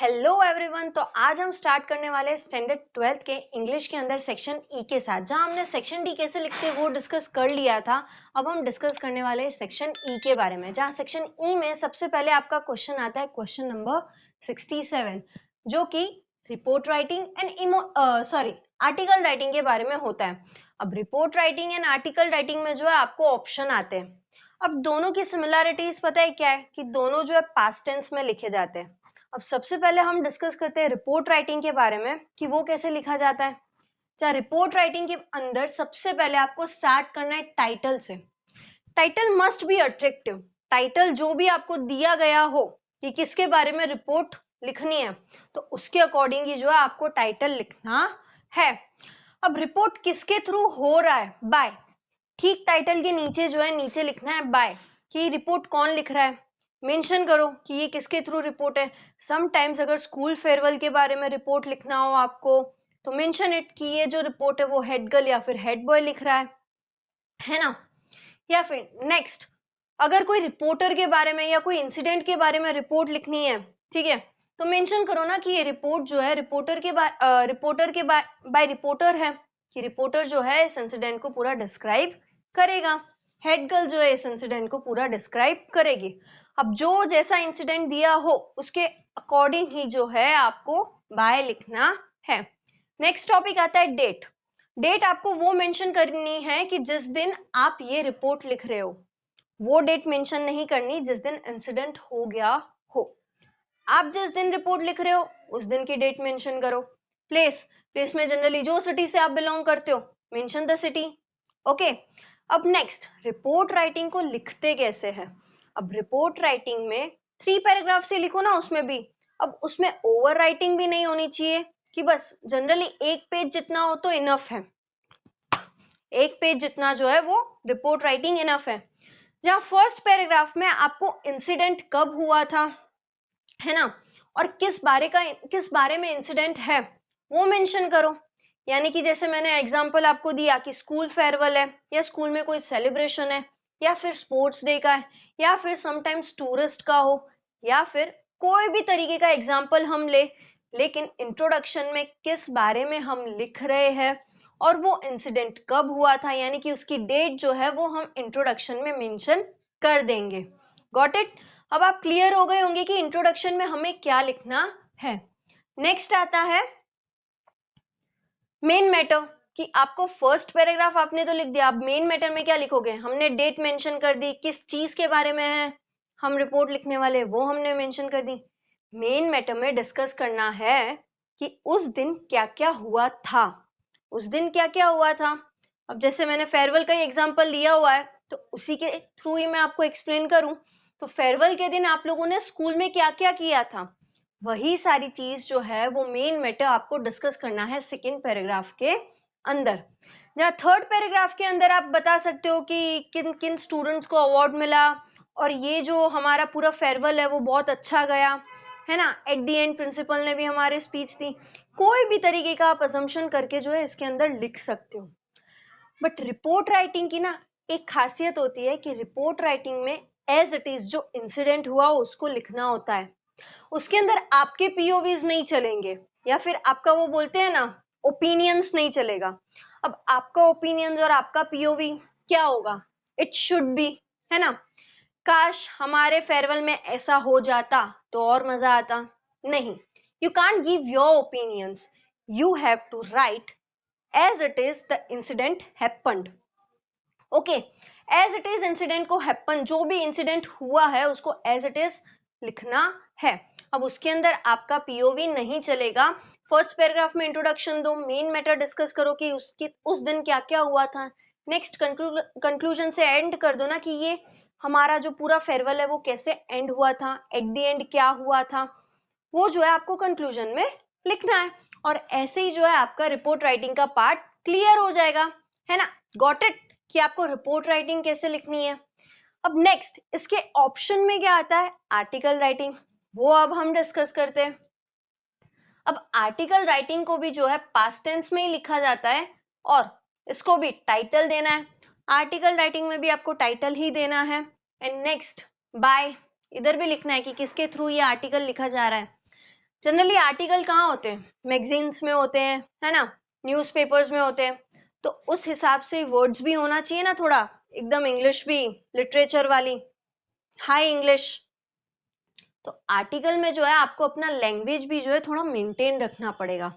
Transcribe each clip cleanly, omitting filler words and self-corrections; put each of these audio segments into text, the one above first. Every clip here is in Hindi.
Hello everyone. तो आज हम स्टार्ट करने वाले हैं स्टैंडर्ड 12th के इंग्लिश के अंदर सेक्शन ई के साथ। जहां हमने सेक्शन डी कैसे लिखते हैं वो डिस्कस कर लिया था। अब हम डिस्कस करने वाले हैं सेक्शन ई के बारे में, जहां सेक्शन ई में सबसे पहले आपका क्वेश्चन आता है क्वेश्चन नंबर 67, जो कि report writing and article writing के बारे में होता है। अब report writing and article writing में जो है आपको ऑप्शन आते हैं। अब दोनों की सिमिलैरिटीज पता है क्या है कि दोनों जो है पास्ट टेंस में लिखे जाते हैं। अब सबसे पहले हम डिस्कस करते हैं रिपोर्ट राइटिंग के बारे में कि वो कैसे लिखा जाता है। चाहे रिपोर्ट राइटिंग के अंदर सबसे पहले आपको स्टार्ट करना है टाइटल से। Title must be attractive. Title जो भी आपको दिया गया हो कि किसके बारे में रिपोर्ट लिखनी है, तो उसके अकॉर्डिंग ही जो है आपको टाइटल लिखना है। अब रिपोर्ट किसके थ्रू हो रहा है? बाय। ठीक टाइटल के नीचे जो है नीचे लिखना है बाय, कि रिपोर्ट कौन लिख रहा है, मेंशन करो कि ये किसके थ्रू रिपोर्ट है। समटाइम्स अगर स्कूल फेयरवेल के बारे में रिपोर्ट लिखना हो आपको, तो मेंशन इट कि ये जो रिपोर्ट है वो हेड गर्ल या फिर हेड बॉय लिख रहा है ना। या फिर नेक्स्ट, अगर कोई रिपोर्टर के बारे में या कोई इंसिडेंट के बारे में रिपोर्ट लिखनी है, ठीक है, तो मेंशन करो ना कि ये रिपोर्ट जो है रिपोर्टर के बाय रिपोर्टर है, कि रिपोर्टर जो है इस इंसिडेंट को पूरा डिस्क्राइब करेगा। हेड गर्ल जो है इस इंसिडेंट को पूरा डिस्क्राइब करेगी। अब जो जैसा इंसिडेंट दिया हो उसके अकॉर्डिंग ही जो है आपको बाय लिखना है। नेक्स्ट टॉपिक आता है डेट। डेट आपको वो मेंशन करनी है कि जिस दिन आप ये रिपोर्ट लिख रहे हो, वो डेट मेंशन नहीं करनी जिस दिन इंसिडेंट हो गया हो। आप जिस दिन रिपोर्ट लिख रहे हो उस दिन की डेट मेंशन करो। प्लेस, प्लेस में जनरली जो सिटी से आप बिलोंग करते हो, मेंशन द सिटी। ओके। अब नेक्स्ट, रिपोर्ट राइटिंग को लिखते कैसे हैं। अब रिपोर्ट राइटिंग में 3 पैराग्राफ से लिखो ना उसमें भी। अब उसमें ओवर राइटिंग भी नहीं होनी चाहिए कि बस जनरली एक पेज जितना हो तो इनफ है। एक पेज जितना जो है वो रिपोर्ट राइटिंग इनफ है। जहां फर्स्ट पैराग्राफ में आपको इंसिडेंट कब हुआ था, है ना, और किस बारे में इंसिडेंट है वो मेंशन करो। यानी कि जैसे मैंने एग्जांपल आपको दिया कि स्कूल फेयरवेल है, या स्कूल में कोई सेलिब्रेशन है, या फिर स्पोर्ट्स डे का है, या फिर समटाइम्स टूरिस्ट का हो, या फिर कोई भी तरीके का एग्जांपल हम ले, लेकिन इंट्रोडक्शन में किस बारे में हम लिख रहे हैं और वो इंसिडेंट कब हुआ था, यानी कि उसकी डेट जो है वो हम इंट्रोडक्शन में मेंशन कर देंगे। Got it. अब आप क्लियर हो गए होंगे कि इंट्रोडक्शन में हमें क्या लिखना है। नेक्स्ट आता है मेन मैटर, कि आपको फर्स्ट पैराग्राफ आपने तो लिख दिया, अब मेन मैटर में क्या लिखोगे। हमने डेट मेंशन कर दी, किस चीज के बारे में है हम रिपोर्ट लिखने वाले वो हमने मेंशन कर दी। मेन मैटर में डिस्कस करना है कि उस दिन क्या क्या हुआ था। उस दिन क्या क्या हुआ था। अब जैसे मैंने फेयरवेल का ही एग्जांपल लिया हुआ है, तो उसी के थ्रू ही मैं आपको एक्सप्लेन करूं। तो फेयरवेल के दिन आप लोगों ने स्कूल में क्या क्या किया था, वही सारी चीज जो है वो मेन मैटर आपको डिस्कस करना है सेकेंड पैराग्राफ के अंदर। जहाँ थर्ड पैराग्राफ के अंदर आप बता सकते हो कि किन किन स्टूडेंट्स को अवार्ड मिला, और ये जो हमारा पूरा फेयरवेल है वो बहुत अच्छा गया, है ना। एट दी एंड प्रिंसिपल ने भी हमारे स्पीच दी। कोई भी तरीके का आप असम्पशन करके जो है इसके अंदर लिख सकते हो। बट रिपोर्ट राइटिंग की ना एक खासियत होती है कि रिपोर्ट राइटिंग में एज इट इज जो इंसिडेंट हुआ उसको लिखना होता है। उसके अंदर आपके पीओवीज नहीं चलेंगे, या फिर आपका वो बोलते हैं ना ओपिनियंस नहीं चलेगा। अब आपका ओपिनियंस और आपका पीओवी क्या होगा, इट शुड बी, है ना। काश हमारे फेयरवेल में ऐसा हो जाता तो और मजा आता। नहीं, you can't give your opinions, you have to write as it is the incident happened. Okay, as it is incident को happen, जो भी इंसिडेंट हुआ है उसको as it is लिखना है। अब उसके अंदर आपका पीओवी नहीं चलेगा। फर्स्ट पैराग्राफ में इंट्रोडक्शन दो, मेन मैटर डिस्कस करो कि उस दिन क्या क्या हुआ था। नेक्स्ट कंक्लूजन से एंड कर दो ना कि ये हमारा जो पूरा फेयरवेल है वो कैसे एंड हुआ था, एट द एंड क्या हुआ था, वो जो है आपको कंक्लूजन में लिखना है। और ऐसे ही जो है आपका रिपोर्ट राइटिंग का पार्ट क्लियर हो जाएगा, है ना। गॉट इट कि आपको रिपोर्ट राइटिंग कैसे लिखनी है। अब नेक्स्ट इसके ऑप्शन में क्या आता है, आर्टिकल राइटिंग, वो अब हम डिस्कस करते हैं। अब आर्टिकल राइटिंग को भी जो है पास्ट टेंस में ही लिखा जाता है, और इसको भी टाइटल देना है। आर्टिकल राइटिंग में भी आपको टाइटल ही देना है। एंड नेक्स्ट बाय, इधर भी लिखना है कि किसके थ्रू ये आर्टिकल लिखा जा रहा है। जनरली आर्टिकल कहाँ होते हैं? मैगजीन्स में होते हैं, है ना, न्यूज़पेपर्स में होते हैं। तो उस हिसाब से वर्ड्स भी होना चाहिए ना, थोड़ा एकदम इंग्लिश भी लिटरेचर वाली, हाई इंग्लिश। तो आर्टिकल में जो है आपको अपना लैंग्वेज भी जो है थोड़ा मेंटेन रखना पड़ेगा।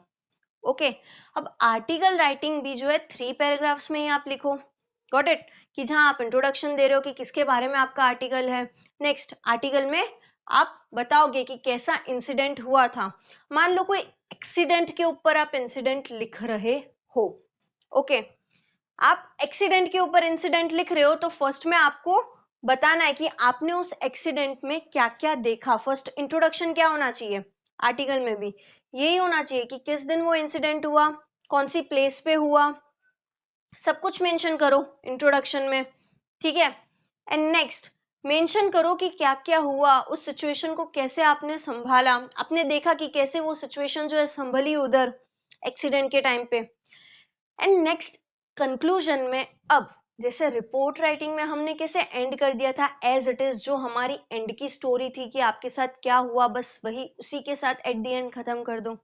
ओके, अब आर्टिकल राइटिंग भी जो है 3 पैराग्राफ्स में ही आप लिखो। Got it? कि जहां आप इंट्रोडक्शन दे रहे हो कि किसके बारे में आपका आर्टिकल है। नेक्स्ट आर्टिकल में आप बताओगे कि कैसा इंसिडेंट हुआ था। मान लो कोई एक्सीडेंट के ऊपर आप इंसिडेंट लिख रहे हो। ओके, आप एक्सीडेंट के ऊपर इंसिडेंट लिख रहे हो तो फर्स्ट में आपको बताना है कि आपने उस एक्सीडेंट में क्या क्या देखा। फर्स्ट इंट्रोडक्शन क्या होना चाहिए आर्टिकल में भी? यही होना चाहिए कि किस दिन वो इंसिडेंट हुआ, कौन सी प्लेस पे हुआ, सब कुछ मेंशन करो इंट्रोडक्शन में। ठीक है, एंड नेक्स्ट मेंशन करो कि क्या क्या हुआ, उस सिचुएशन को कैसे आपने संभाला, आपने देखा कि कैसे वो सिचुएशन जो है संभली उधर एक्सीडेंट के टाइम पे। एंड नेक्स्ट कंक्लूजन में, अब जैसे रिपोर्ट राइटिंग में हमने कैसे एंड कर दिया था एज इट इज, जो हमारी एंड की स्टोरी थी कि आपके साथ क्या हुआ, बस वही उसी के साथ एट द एंड खत्म कर दो।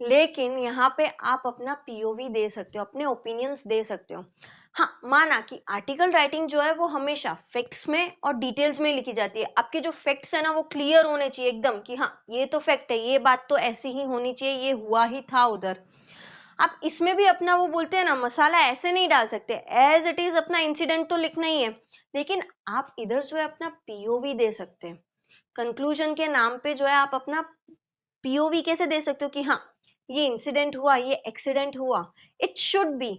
लेकिन यहाँ पे आप अपना पीओवी दे सकते हो, अपने ओपिनियंस दे सकते हो। हाँ, माना कि आर्टिकल राइटिंग जो है वो हमेशा फैक्ट्स में और डिटेल्स में लिखी जाती है। आपके जो फैक्ट्स है ना वो क्लियर होने चाहिए एकदम, कि हाँ ये तो फैक्ट है, ये बात तो ऐसी ही होनी चाहिए, ये हुआ ही था उधर। आप इसमें भी अपना वो बोलते हैं ना मसाला ऐसे नहीं डाल सकते, एज इट इज अपना इंसिडेंट तो लिखना ही है, लेकिन आप इधर जो है अपना पीओवी दे सकते हैं। कंक्लूजन के नाम पे जो है आप अपना पीओवी कैसे दे सकते हो कि हाँ ये इंसिडेंट हुआ, ये एक्सीडेंट हुआ। इट शुड बी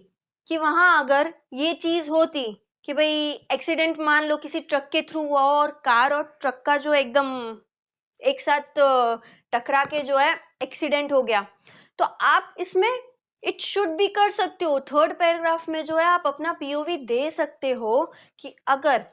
कि वहां अगर ये चीज होती कि भाई एक्सीडेंट मान लो किसी ट्रक के थ्रू हुआ और कार और ट्रक का जो एकदम एक साथ टकरा के जो है एक्सीडेंट हो गया, तो आप इसमें इट शुड बी कर सकते हो। थर्ड पैराग्राफ में जो है आप अपना पीओवी दे सकते हो कि अगर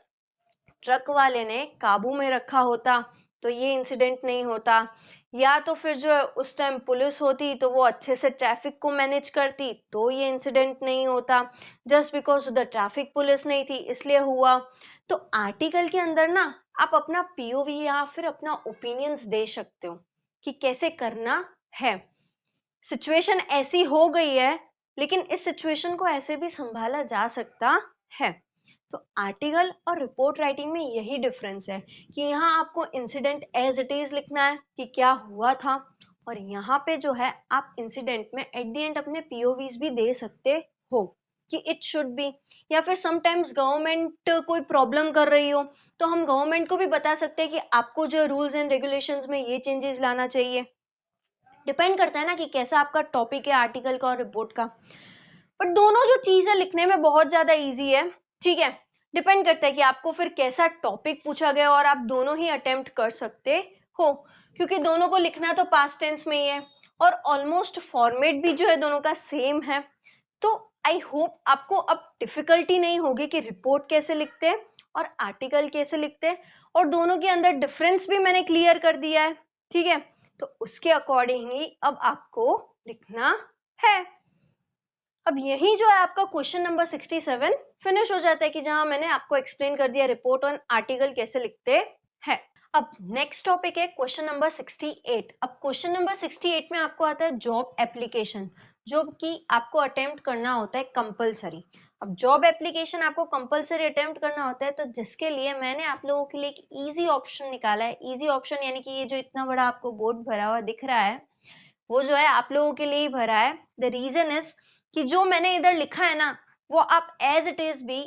ट्रक वाले ने काबू में रखा होता तो ये इंसिडेंट नहीं होता, या तो फिर जो है उस टाइम पुलिस होती तो वो अच्छे से ट्रैफिक को मैनेज करती तो ये इंसिडेंट नहीं होता। जस्ट बिकॉज उधर ट्रैफिक पुलिस नहीं थी इसलिए हुआ। तो आर्टिकल के अंदर ना आप अपना पीओवी या फिर अपना ओपिनियंस दे सकते हो कि कैसे करना है। सिचुएशन ऐसी हो गई है लेकिन इस सिचुएशन को ऐसे भी संभाला जा सकता है। तो आर्टिकल और रिपोर्ट राइटिंग में यही डिफरेंस है कि यहाँ आपको इंसिडेंट एज इट इज लिखना है कि क्या हुआ था, और यहाँ पे जो है आप इंसिडेंट में एट द एंड अपने पीओवीज भी दे सकते हो कि इट शुड बी। या फिर समटाइम्स गवर्नमेंट कोई प्रॉब्लम कर रही हो तो हम गवर्नमेंट को भी बता सकते हैं कि आपको जो रूल्स एंड रेगुलेशंस में ये चेंजेस लाना चाहिए। डिपेंड करता है ना कि कैसा आपका टॉपिक है आर्टिकल का और रिपोर्ट का। बट दोनों जो चीज है लिखने में बहुत ज्यादा इजी है। ठीक है, डिपेंड करता है कि आपको फिर कैसा टॉपिक पूछा गया, और आप दोनों ही अटेम्प्ट कर सकते हो क्योंकि दोनों को लिखना तो पास्ट टेंस में ही है और ऑलमोस्ट फॉर्मेट भी जो है दोनों का सेम है। तो आई होप आपको अब डिफिकल्टी नहीं होगी कि रिपोर्ट कैसे लिखते हैं और आर्टिकल कैसे लिखते हैं, और दोनों के अंदर डिफरेंस भी मैंने क्लियर कर दिया है। ठीक है, तो उसके अकॉर्डिंग ही अब आपको लिखना है। अब यही जो है आपका क्वेश्चन नंबर 67 फिनिश हो जाता है कि जहां मैंने आपको एक्सप्लेन कर दिया रिपोर्ट और आर्टिकल कैसे लिखते हैं। अब नेक्स्ट टॉपिक है क्वेश्चन नंबर 68। अब क्वेश्चन नंबर 68 में आपको आता है जॉब एप्लीकेशन, जो कि आपको अटेम्प्ट करना होता है कंपलसरी। अब जॉब एप्लीकेशन आपको कंपलसरी अटेम्प्ट करना होता है, तो जिसके लिए मैंने आप लोगों के लिए एक इजी ऑप्शन निकाला है। इजी ऑप्शन यानी कि ये जो इतना बड़ा आपको बोर्ड भरा हुआ दिख रहा है वो जो है आप लोगों के लिए ही भरा है। द रीजन इज कि जो मैंने इधर लिखा है ना वो आप एज इट इज भी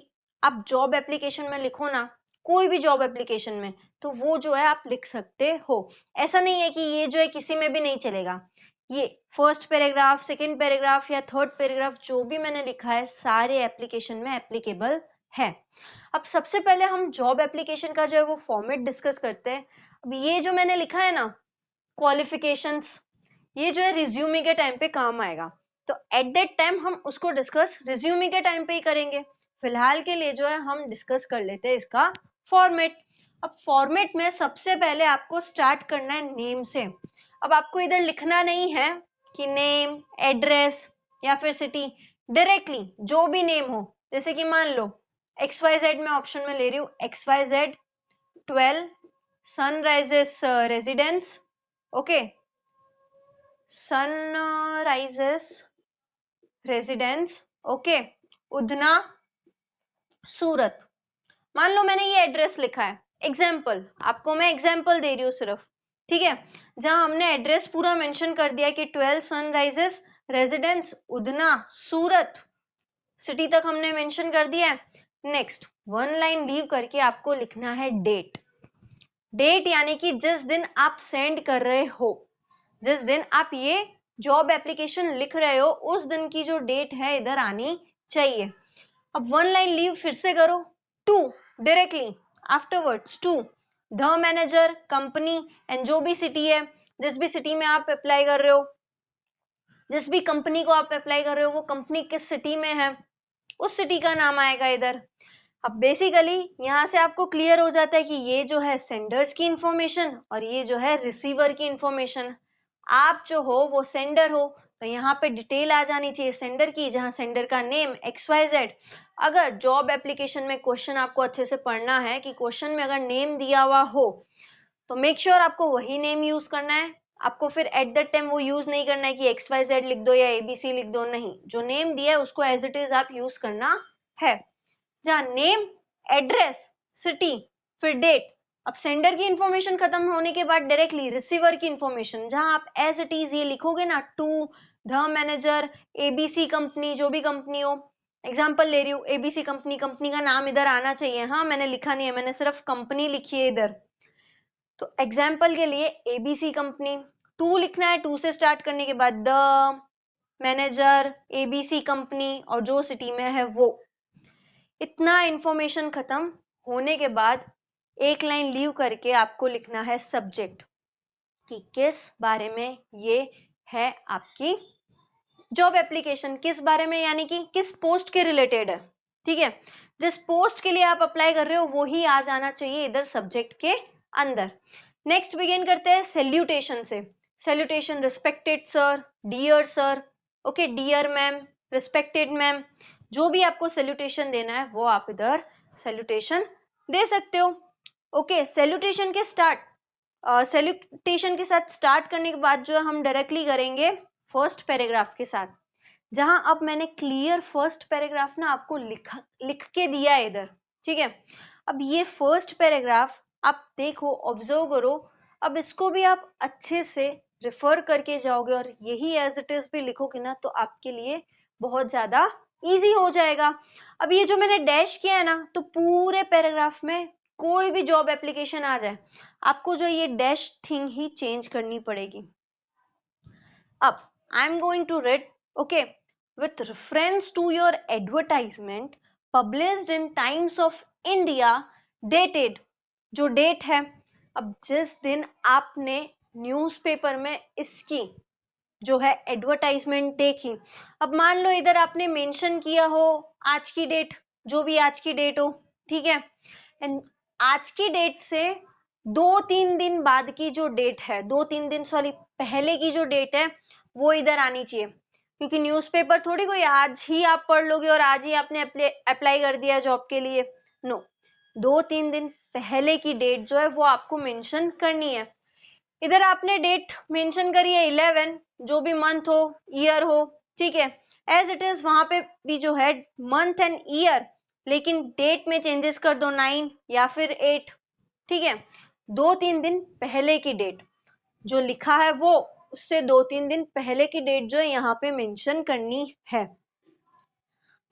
आप जॉब एप्लीकेशन में लिखो ना, कोई भी जॉब एप्लीकेशन में, तो वो जो है आप लिख सकते हो। ऐसा नहीं है कि ये जो है किसी में भी नहीं चलेगा। ये फर्स्ट पैराग्राफ, सेकंड पैराग्राफ या थर्ड पैराग्राफ जो भी मैंने लिखा है सारे एप्लीकेशन में एप्लीकेबल है। अब सबसे पहले हम जॉब एप्लीकेशन का जो है वो फॉर्मेट डिस्कस करते हैं। अब ये जो मैंने लिखा है ना क्वालिफिकेशंस, ये जो है रिज्यूमे के टाइम पे काम आएगा, तो एट दैट टाइम हम उसको डिस्कस रिज्यूमे के टाइम पे ही करेंगे। फिलहाल के लिए जो है हम डिस्कस कर लेते हैं इसका फॉर्मेट। अब फॉर्मेट में सबसे पहले आपको स्टार्ट करना है नेम से। अब आपको इधर लिखना नहीं है कि नेम, एड्रेस या फिर सिटी, डायरेक्टली जो भी नेम हो, जैसे कि मान लो XYZ में ऑप्शन में ले रही हूँ, XYZ 12 Sunrises Residence, okay, Sunrises Residence, okay, Udhna, Surat. मान लो मैंने ये एड्रेस लिखा है, एग्जाम्पल, आपको मैं एग्जाम्पल दे रही हूँ सिर्फ, ठीक है, जहां हमने एड्रेस पूरा मेंशन कर दिया कि 12 सनराइजेस रेजिडेंस उधना सूरत, सिटी तक हमने मेंशन कर दिया है। नेक्स्ट वन लाइन लीव करके आपको लिखना है डेट। डेट यानी कि जिस दिन आप सेंड कर रहे हो, जिस दिन आप ये जॉब एप्लीकेशन लिख रहे हो, उस दिन की जो डेट है इधर आनी चाहिए। अब वन लाइन लीव फिर से करो, to directly afterwards to the manager, company and जो भी सिटी है, जिस भी सिटी में आप अप्लाई कर रहे हो, जिस भी कंपनी को आप अप्लाई कर रहे हो, वो कंपनी किस सिटी में है, उस सिटी का नाम आएगा इधर। अब बेसिकली यहाँ से आपको क्लियर हो जाता है कि ये जो है सेंडर्स की इंफॉर्मेशन और ये जो है रिसीवर की इंफॉर्मेशन। आप जो हो वो सेंडर हो, तो यहाँ पे डिटेल आ जानी चाहिए सेंडर की, जहाँ सेंडर का नेम XYZ। अगर जॉब एप्लीकेशन में क्वेश्चन आपको अच्छे से पढ़ना है कि क्वेश्चन में अगर नेम दिया हुआ हो तो मेक श्योर आपको वही नेम यूज करना है। आपको फिर एट दैट टाइम वो यूज नहीं करना है कि XYZ लिख दो या ABC लिख दो, नहीं, जो नेम दिया है उसको एज इट इज आप यूज करना है। जहाँ नेम, एड्रेस, सिटी, फिर डेट। अब सेंडर की इंफॉर्मेशन खत्म होने के बाद डायरेक्टली रिसीवर की इंफॉर्मेशन, जहां आप एज इट इज ये लिखोगे ना, to the manager ABC company, जो भी कंपनी हो, एग्जाम्पल ले रही हूँ ABC कंपनी, कंपनी का नाम इधर आना चाहिए। हाँ, मैंने लिखा नहीं है, मैंने सिर्फ कंपनी लिखी है इधर। तो एग्जाम्पल के लिए ABC कंपनी, टू लिखना है, टू से स्टार्ट करने के बाद द मैनेजर, ABC कंपनी और जो सिटी में है वो। इतना इंफॉर्मेशन खत्म होने के बाद एक लाइन लीव करके आपको लिखना है सब्जेक्ट, कि किस बारे में ये है आपकी जॉब एप्लीकेशन, किस बारे में, यानी कि किस पोस्ट के रिलेटेड है, ठीक है। जिस पोस्ट के लिए आप अप्लाई कर रहे हो वो ही आ जाना चाहिए इधर सब्जेक्ट के अंदर। नेक्स्ट बिगिन करते हैं सैल्यूटेशन से। Salutation, respected sir, dear sir, okay, dear ma'am, respected ma'am, जो भी आपको सैल्यूटेशन देना है वो आप इधर सैल्यूटेशन दे सकते हो। ओके, सैल्यूटेशन के स्टार्ट, सैल्यूटेशन के साथ स्टार्ट करने के बाद जो हम डायरेक्टली करेंगे फर्स्ट पैराग्राफ के साथ, जहां अब मैंने क्लियर फर्स्ट पैराग्राफ ना आपको लिख के दिया है इधर, ठीक है। अब ये फर्स्ट पैराग्राफ आप देखो, ऑब्जर्व करो, अब इसको भी आप अच्छे से रिफर करके जाओगे और यही एज इट इज भी लिखोगे ना, तो आपके लिए बहुत ज्यादा इजी हो जाएगा। अब ये जो मैंने डैश किया है ना, तो पूरे पैराग्राफ में कोई भी जॉब एप्लीकेशन आ जाए, आपको जो ये डैश थिंग ही चेंज करनी पड़ेगी। अब I am going to read, okay, with reference to your advertisement published in Times of India dated, जो डेट है, अब जिस दिन आपने न्यूज़पेपर में इसकी जो है एडवर्टाइजमेंट देखी, अब मान लो इधर आपने मेंशन किया हो आज की डेट, जो भी आज की डेट हो, ठीक है, एंड आज की डेट से 2-3 दिन बाद की जो डेट है, 2-3 दिन सॉरी पहले की जो डेट है वो इधर आनी चाहिए, क्योंकि न्यूज़पेपर थोड़ी कोई आज ही आप पढ़ लोगे और आज ही आपने अप्लाई कर दिया जॉब के लिए, नो, 2-3 दिन पहले की डेट जो है वो आपको मेंशन करनी है। इधर आपने डेट मेंशन करी है 11, जो भी मंथ हो, ईयर हो, ठीक है, एज इट इज वहां पे भी जो है मंथ एंड ईयर, लेकिन डेट में चेंजेस कर दो 9 या फिर 8, ठीक है। 2-3 दिन पहले की डेट जो लिखा है वो, उससे 2-3 दिन पहले की डेट जो है यहाँ पे मेंशन करनी है।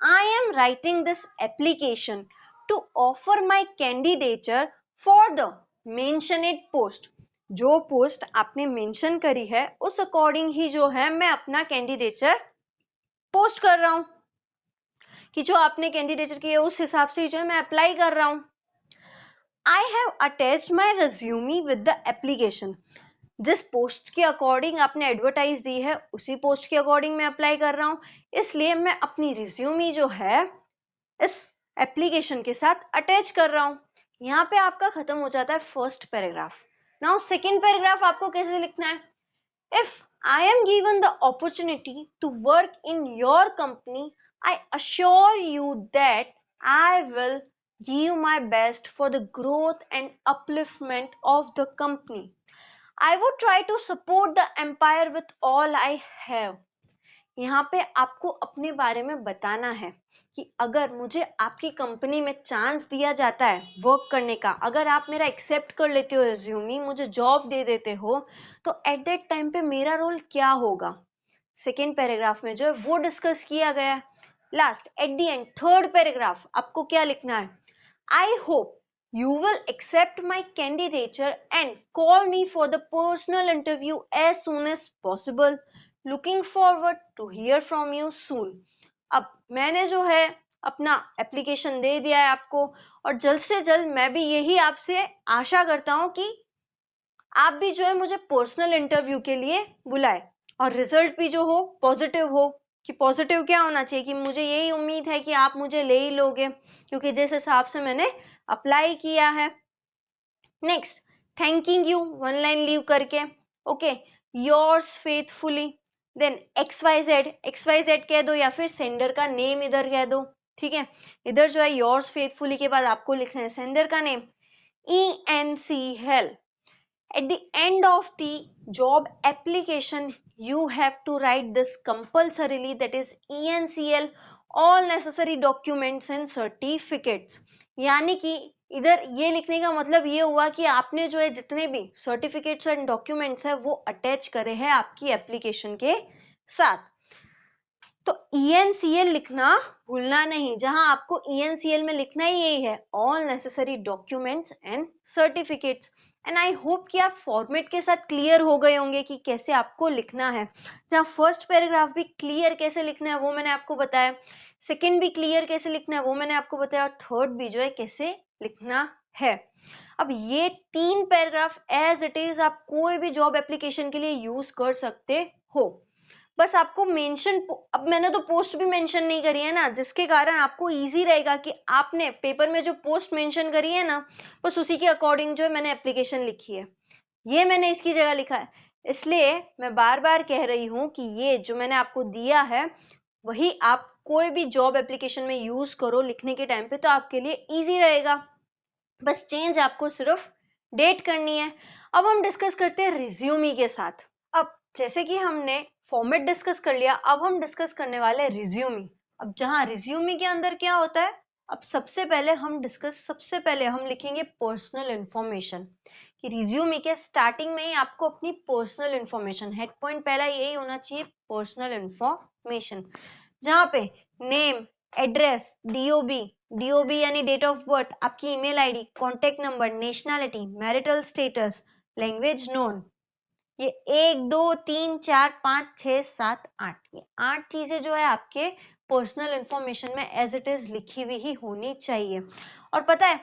I am writing this application to offer my candidature for the mentioned post. जो पोस्ट आपने मेंशन करी है उस अकॉर्डिंग ही जो है मैं अपना कैंडिडेचर पोस्ट कर रहा हूं, कि जो आपने कैंडिडेचर की है उस हिसाब से जो है मैं अप्लाई कर रहा हूं। I have attached my resume with the application. जिस पोस्ट के अकॉर्डिंग आपने एडवर्टाइज दी है उसी पोस्ट के अकॉर्डिंग मैं अप्लाई कर रहा हूं, इसलिए मैं अपनी रिज्यूमी जो है इस एप्लीकेशन के साथ अटैच कर रहा हूं। यहाँ पे आपका खत्म हो जाता है first paragraph. Now second paragraph आपको कैसे लिखना है, if I am given the opportunity to work in your company, I assure you that I will give my best for the growth and upliftment of the company. I would try to support the empire with all I have. यहाँ पे आपको अपने बारे में बताना है कि अगर मुझे आपकी कंपनी में चांस दिया जाता है वर्क करने का, अगर आप मेरा एक्सेप्ट कर लेते हो रिज्यूमी, मुझे जॉब दे देते हो, तो एट दैट टाइम पे मेरा रोल क्या होगा, सेकेंड पैराग्राफ में जो है वो डिस्कस किया गया है। Last at the end third paragraph आपको क्या लिखना है, I hope you will accept my candidature and call me for the personal interview as soon as possible. Looking forward to hear from you soon. अब मैंने जो है अपना एप्लीकेशन दे दिया है आपको, और जल्द से जल्द मैं भी यही आपसे आशा करता हूँ कि आप भी जो है मुझे पर्सनल इंटरव्यू के लिए बुलाए, और रिजल्ट भी जो हो पॉजिटिव हो। कि पॉजिटिव क्या होना चाहिए, कि मुझे यही उम्मीद है कि आप मुझे ले ही लोगे, क्योंकि जिस हिसाब से मैंने अप्लाई किया है। Next, thanking you one line leave करके, okay, yours faithfully, then XYZ कह दो, या फिर सेंडर का नेम इधर कह दो, ठीक है। इधर जो है योर्स फेथफुली के बाद आपको लिखना है सेंडर का name, ENCL. At the end of the job application, you have to write this compulsorily, that is ENCL, all necessary documents and certificates. यानी कि इधर ये लिखने का मतलब ये हुआ कि आपने जो है जितने भी सर्टिफिकेट्स एंड डॉक्यूमेंट्स है वो अटैच करे हैं आपकी एप्लीकेशन के साथ। तो ENCL लिखना भूलना नहीं, जहां आपको ENCL में लिखना ही यही है, all necessary documents and certificates. And I hope कि आप फॉर्मेट के साथ क्लियर हो गए होंगे कि कैसे आपको लिखना है। जहाँ फर्स्ट पैराग्राफ भी क्लियर कैसे लिखना है वो मैंने आपको बताया, सेकंड भी क्लियर कैसे लिखना है वो मैंने आपको बताया, और थर्ड भी जो है कैसे लिखना है। अब ये 3 पैराग्राफ एज इट इज आप कोई भी जॉब एप्लीकेशन के लिए यूज कर सकते हो। बस आपको मेंशन, अब मैंने तो पोस्ट भी मेंशन नहीं करी है ना, जिसके कारण आपको इजी रहेगा कि आपने पेपर में जो पोस्ट मेंशन करी है ना, बस उसी के अकॉर्डिंग जो है मैंने एप्लीकेशन लिखी है, ये मैंने इसकी जगह लिखा है। इसलिए मैं बार बार कह रही हूँ कि ये जो मैंने आपको दिया है वही आप कोई भी जॉब एप्लीकेशन में यूज करो लिखने के टाइम पे, तो आपके लिए ईजी रहेगा। बस चेंज आपको सिर्फ डेट करनी है। अब हम डिस्कस करते हैं रिज्यूमी के साथ। अब जैसे कि हमने फॉर्मेट डिस्कस कर लिया, अब हम डिस्कस करने वाले हैं रिज्यूमी। अब जहां रिज्यूमी के अंदर क्या होता है, अब सबसे पहले हम लिखेंगे पर्सनल इंफॉर्मेशन, कि रिज्यूमी के स्टार्टिंग में ही आपको अपनी पर्सनल इंफॉर्मेशन, हेड पॉइंट पहला यही होना चाहिए, पर्सनल इंफॉर्मेशन, जहां पे नेम, एड्रेस, डीओबी यानी डेट ऑफ बर्थ, आपकी email ID, contact number, nationality, marital status, language known, ये 1 2 3 4 5 6 7 8, ये 8 चीजें जो है आपके पर्सनल इंफॉर्मेशन में एज इट इज लिखी हुई ही होनी चाहिए। और पता है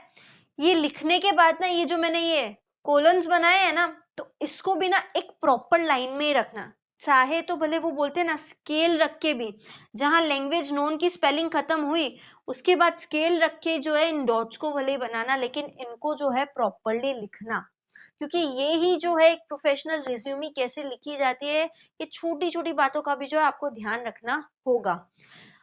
ये लिखने के बाद ना, ये जो मैंने ये कोलन्स बनाए हैं ना, तो इसको भी ना एक प्रॉपर लाइन में ही रखना, चाहे तो भले वो बोलते हैं ना स्केल रख के भी, जहां लैंग्वेज नोन की स्पेलिंग खत्म हुई उसके बाद स्केल रख के जो है इन डॉट्स को भले ही बनाना, लेकिन इनको जो है प्रॉपरली लिखना, क्योंकि ये ही जो है एक प्रोफेशनल रिज्यूमी कैसे लिखी जाती है, ये छोटी छोटी बातों का भी जो है आपको ध्यान रखना होगा।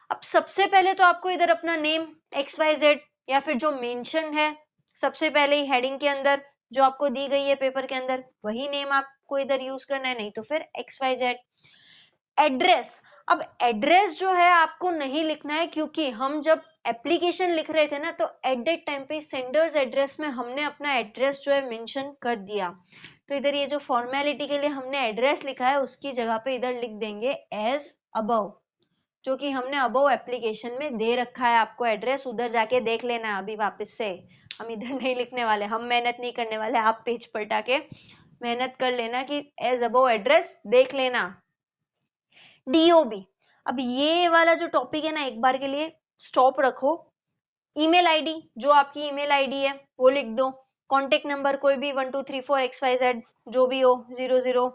अब सबसे पहले तो आपको इधर अपना नेम XYZ, या फिर जो मेंशन है सबसे पहले ही हेडिंग के अंदर जो आपको दी गई है पेपर के अंदर, वही नेम आपको इधर यूज करना है, नहीं तो फिर XYZ। एड्रेस, अब एड्रेस जो है आपको नहीं लिखना है, क्योंकि हम जब एप्लीकेशन लिख रहे थे ना, तो एट दैट टाइम पे सेंडर्स एड्रेस में हमने अपना एड्रेस जो है मेंशन कर दिया, तो इधर ये जो फॉर्मेलिटी के लिए हमने एड्रेस लिखा है उसकी जगह पे इधर लिख देंगे एज अबव, जो कि हमने अबव एप्लीकेशन में दे रखा है आपको एड्रेस, उधर जाके देख लेना है अभी वापस से, हम इधर नहीं लिखने वाले, हम मेहनत नहीं करने वाले, आप पेज पलटा के मेहनत कर लेना कि एज अबव एड्रेस देख लेना। डीओबी, अब ये वाला जो टॉपिक है ना एक बार के लिए स्टॉप रखो, ईमेल आईडी, जो आपकी ईमेल आईडी है वो लिख दो, कॉन्टेक्ट नंबर कोई भी 1 2 3 4 XYZ जो भी हो 00,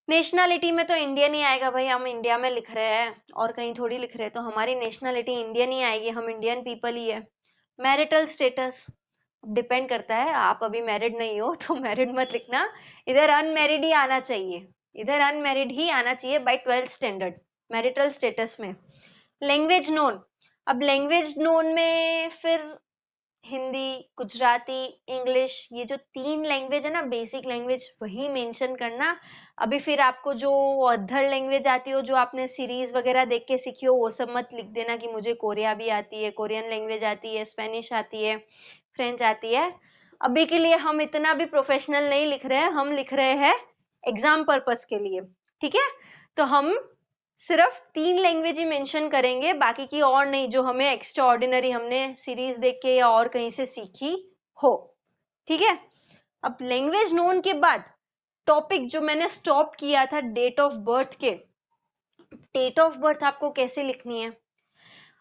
नेशनैलिटी में तो इंडियन ही आएगा भाई, हम इंडिया में लिख रहे हैं और कहीं थोड़ी लिख रहे हैं, तो हमारी नेशनैलिटी इंडियन ही आएगी, हम इंडियन पीपल ही है। मैरिटल स्टेटस डिपेंड करता है, आप अभी मैरिड नहीं हो तो मैरिड मत लिखना, इधर अनमैरिड ही आना चाहिए, इधर अनमैरिड ही आना चाहिए by 12th standard marital status में। लैंग्वेज नोन, अब लैंग्वेज नोन में फिर हिंदी, गुजराती, इंग्लिश, ये जो 3 लैंग्वेज है ना बेसिक लैंग्वेज, वही मेंशन करना। अभी फिर आपको जो अदर लैंग्वेज आती हो, जो आपने सीरीज वगैरह देख के सीखी हो, वो सब मत लिख देना कि मुझे कोरिया भी आती है, कोरियन लैंग्वेज आती है, स्पेनिश आती है, फ्रेंच आती है। अभी के लिए हम इतना भी प्रोफेशनल नहीं लिख रहे हैं, हम लिख रहे हैं एग्जाम पर्पस के लिए, ठीक है। तो हम सिर्फ 3 लैंग्वेज ही मेंशन करेंगे, बाकी की और नहीं, जो हमें एक्स्ट्रा ऑर्डिनरी हमने सीरीज देख के या और कहीं से सीखी हो, ठीक है। अब लैंग्वेज नोन के बाद टॉपिक जो मैंने स्टॉप किया था डेट ऑफ बर्थ के, डेट ऑफ बर्थ आपको कैसे लिखनी है।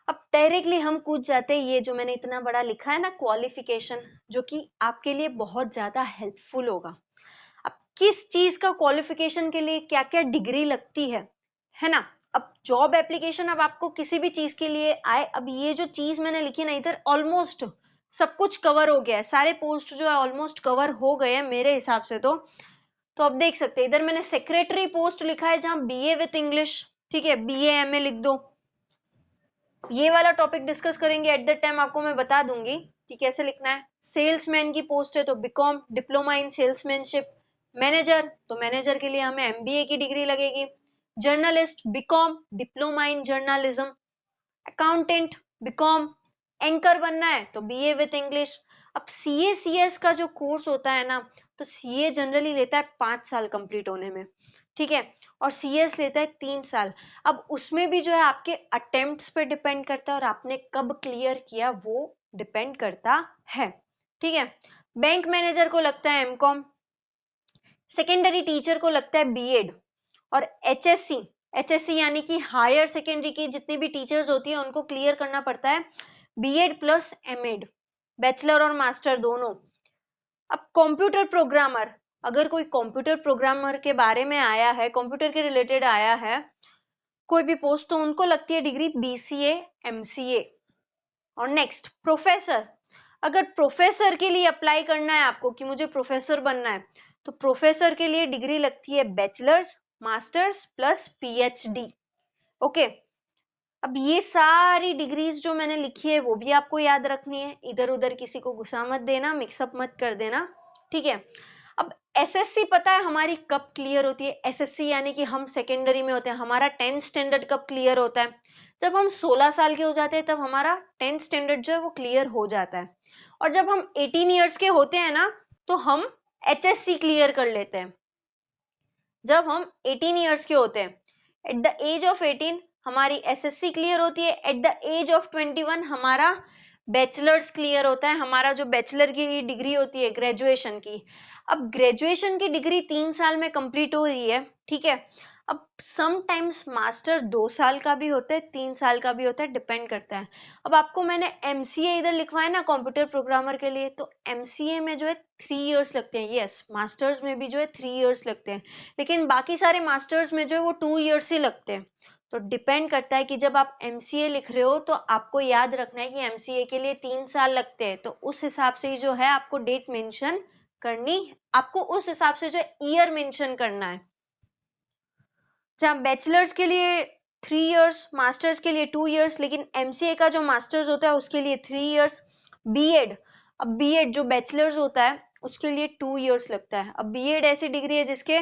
अब डायरेक्टली हम कूद जाते हैं, ये जो मैंने इतना बड़ा लिखा है ना क्वालिफिकेशन, जो कि आपके लिए बहुत ज्यादा हेल्पफुल होगा। अब किस चीज का क्वालिफिकेशन के लिए क्या क्या डिग्री लगती है ना। अब जॉब एप्लीकेशन, अब आपको किसी भी चीज के लिए आए, अब ये जो चीज मैंने लिखी ना इधर ऑलमोस्ट सब कुछ कवर हो गया है, सारे पोस्ट जो है ऑलमोस्ट कवर हो गए हैं मेरे हिसाब से। तो अब देख सकते हैं इधर मैंने सेक्रेटरी पोस्ट लिखा है, जहां बीए विथ इंग्लिश, ठीक है, बीए एमए लिख दो। ये वाला टॉपिक डिस्कस करेंगे एट द टाइम, आपको मैं बता दूंगी कि कैसे लिखना है। सेल्समैन की पोस्ट है तो BCom, diploma in salesmanship. Manager, तो मैनेजर के लिए हमें एमबीए की डिग्री लगेगी। Journalist, BCom, diploma in journalism. Accountant, BCom. Anchor बनना है तो बीए विथ इंग्लिश। अब सीए सीएस का जो कोर्स होता है ना, तो सीए जनरली लेता है 5 साल कंप्लीट होने में, ठीक है, और सीएस लेता है 3 साल। अब उसमें भी जो है आपके अटेम्प्ट्स पे डिपेंड करता है और आपने कब क्लियर किया वो डिपेंड करता है, ठीक है। बैंक मैनेजर को लगता है एमकॉम, सेकेंडरी टीचर को लगता है बीएड, और एचएससी, एचएससी यानी कि हायर सेकेंडरी की जितनी भी टीचर्स होती है उनको क्लियर करना पड़ता है बीएड प्लस एमएड, बैचलर और मास्टर दोनों। अब कंप्यूटर प्रोग्रामर, अगर कोई कंप्यूटर प्रोग्रामर के बारे में आया है, कंप्यूटर के रिलेटेड आया है कोई भी पोस्ट, तो उनको लगती है डिग्री बीसीए एमसीए। और नेक्स्ट प्रोफेसर, अगर प्रोफेसर के लिए अप्लाई करना है आपको कि मुझे प्रोफेसर बनना है, तो प्रोफेसर के लिए डिग्री लगती है bachelors, masters plus PhD, okay. अब ये सारी डिग्रीज जो मैंने लिखी है वो भी आपको याद रखनी है, इधर उधर किसी को गुस्सा मत देना, मिक्सअप मत कर देना, ठीक है। अब एसएससी पता है हमारी कब क्लियर होती है, एसएससी यानी कि हम सेकेंडरी में होते हैं, हमारा 10th स्टैंडर्ड कब क्लियर होता है, जब हम 16 साल के हो जाते हैं, तब हमारा 10th स्टैंडर्ड जो है वो क्लियर हो जाता है। और जब हम 18 ईयर्स के होते हैं ना, तो हम एचएससी क्लियर कर लेते हैं। जब हम 18 ईयर्स के होते हैं, एट द एज ऑफ 18 हमारी एसएससी क्लियर होती है, एट द एज ऑफ 21 हमारा बैचलर्स क्लियर होता है, हमारा जो बैचलर की डिग्री होती है ग्रेजुएशन की। अब ग्रेजुएशन की डिग्री 3 साल में कंप्लीट हो रही है, ठीक है। अब समटाइम्स मास्टर 2 साल का भी होता है, 3 साल का भी होता है, डिपेंड करता है। अब आपको मैंने एमसीए इधर लिखवाया ना कंप्यूटर प्रोग्रामर के लिए, तो एमसीए में जो है 3 इयर्स लगते हैं, यस मास्टर्स में भी जो है 3 इयर्स लगते हैं, लेकिन बाकी सारे मास्टर्स में जो है वो 2 इयर्स ही लगते हैं। तो डिपेंड करता है कि जब आप एमसीए लिख रहे हो तो आपको याद रखना है कि एमसीए के लिए 3 साल लगते हैं, तो उस हिसाब से ही जो है आपको डेट मेंशन करनी, आपको उस हिसाब से जो ईयर मेंशन करना है। जहाँ बैचलर्स के लिए 3 इयर्स, मास्टर्स के लिए 2 इयर्स, लेकिन एमसीए का जो मास्टर्स होता है उसके लिए 3 इयर्स। बीएड, अब बीएड जो बैचलर्स होता है उसके लिए 2 इयर्स लगता है। अब बीएड ऐसी डिग्री है जिसके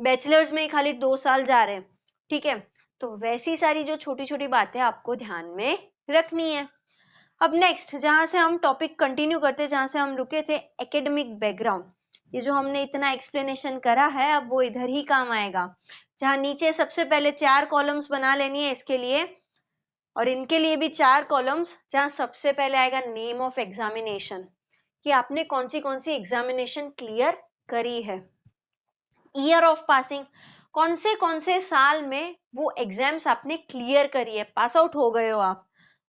बैचलर्स में ही खाली 2 साल जा रहे हैं, ठीक है। तो वैसी सारी जो छोटी छोटी बातें आपको ध्यान में रखनी है। अब नेक्स्ट जहां से हम टॉपिक कंटिन्यू करते हैं, जहां से हम रुके थे, एकेडमिक बैकग्राउंड। ये जो हमने इतना एक्सप्लेनेशन करा है अब वो इधर ही काम आएगा, जहां नीचे सबसे पहले 4 कॉलम्स बना लेनी है इसके लिए, और इनके लिए भी 4 कॉलम्स, जहां सबसे पहले आएगा नेम ऑफ एग्जामिनेशन, कि आपने कौन सी एग्जामिनेशन क्लियर करी है। ईयर ऑफ पासिंग, कौन से साल में वो एग्जाम्स आपने क्लियर करी है, पास आउट हो गए हो आप।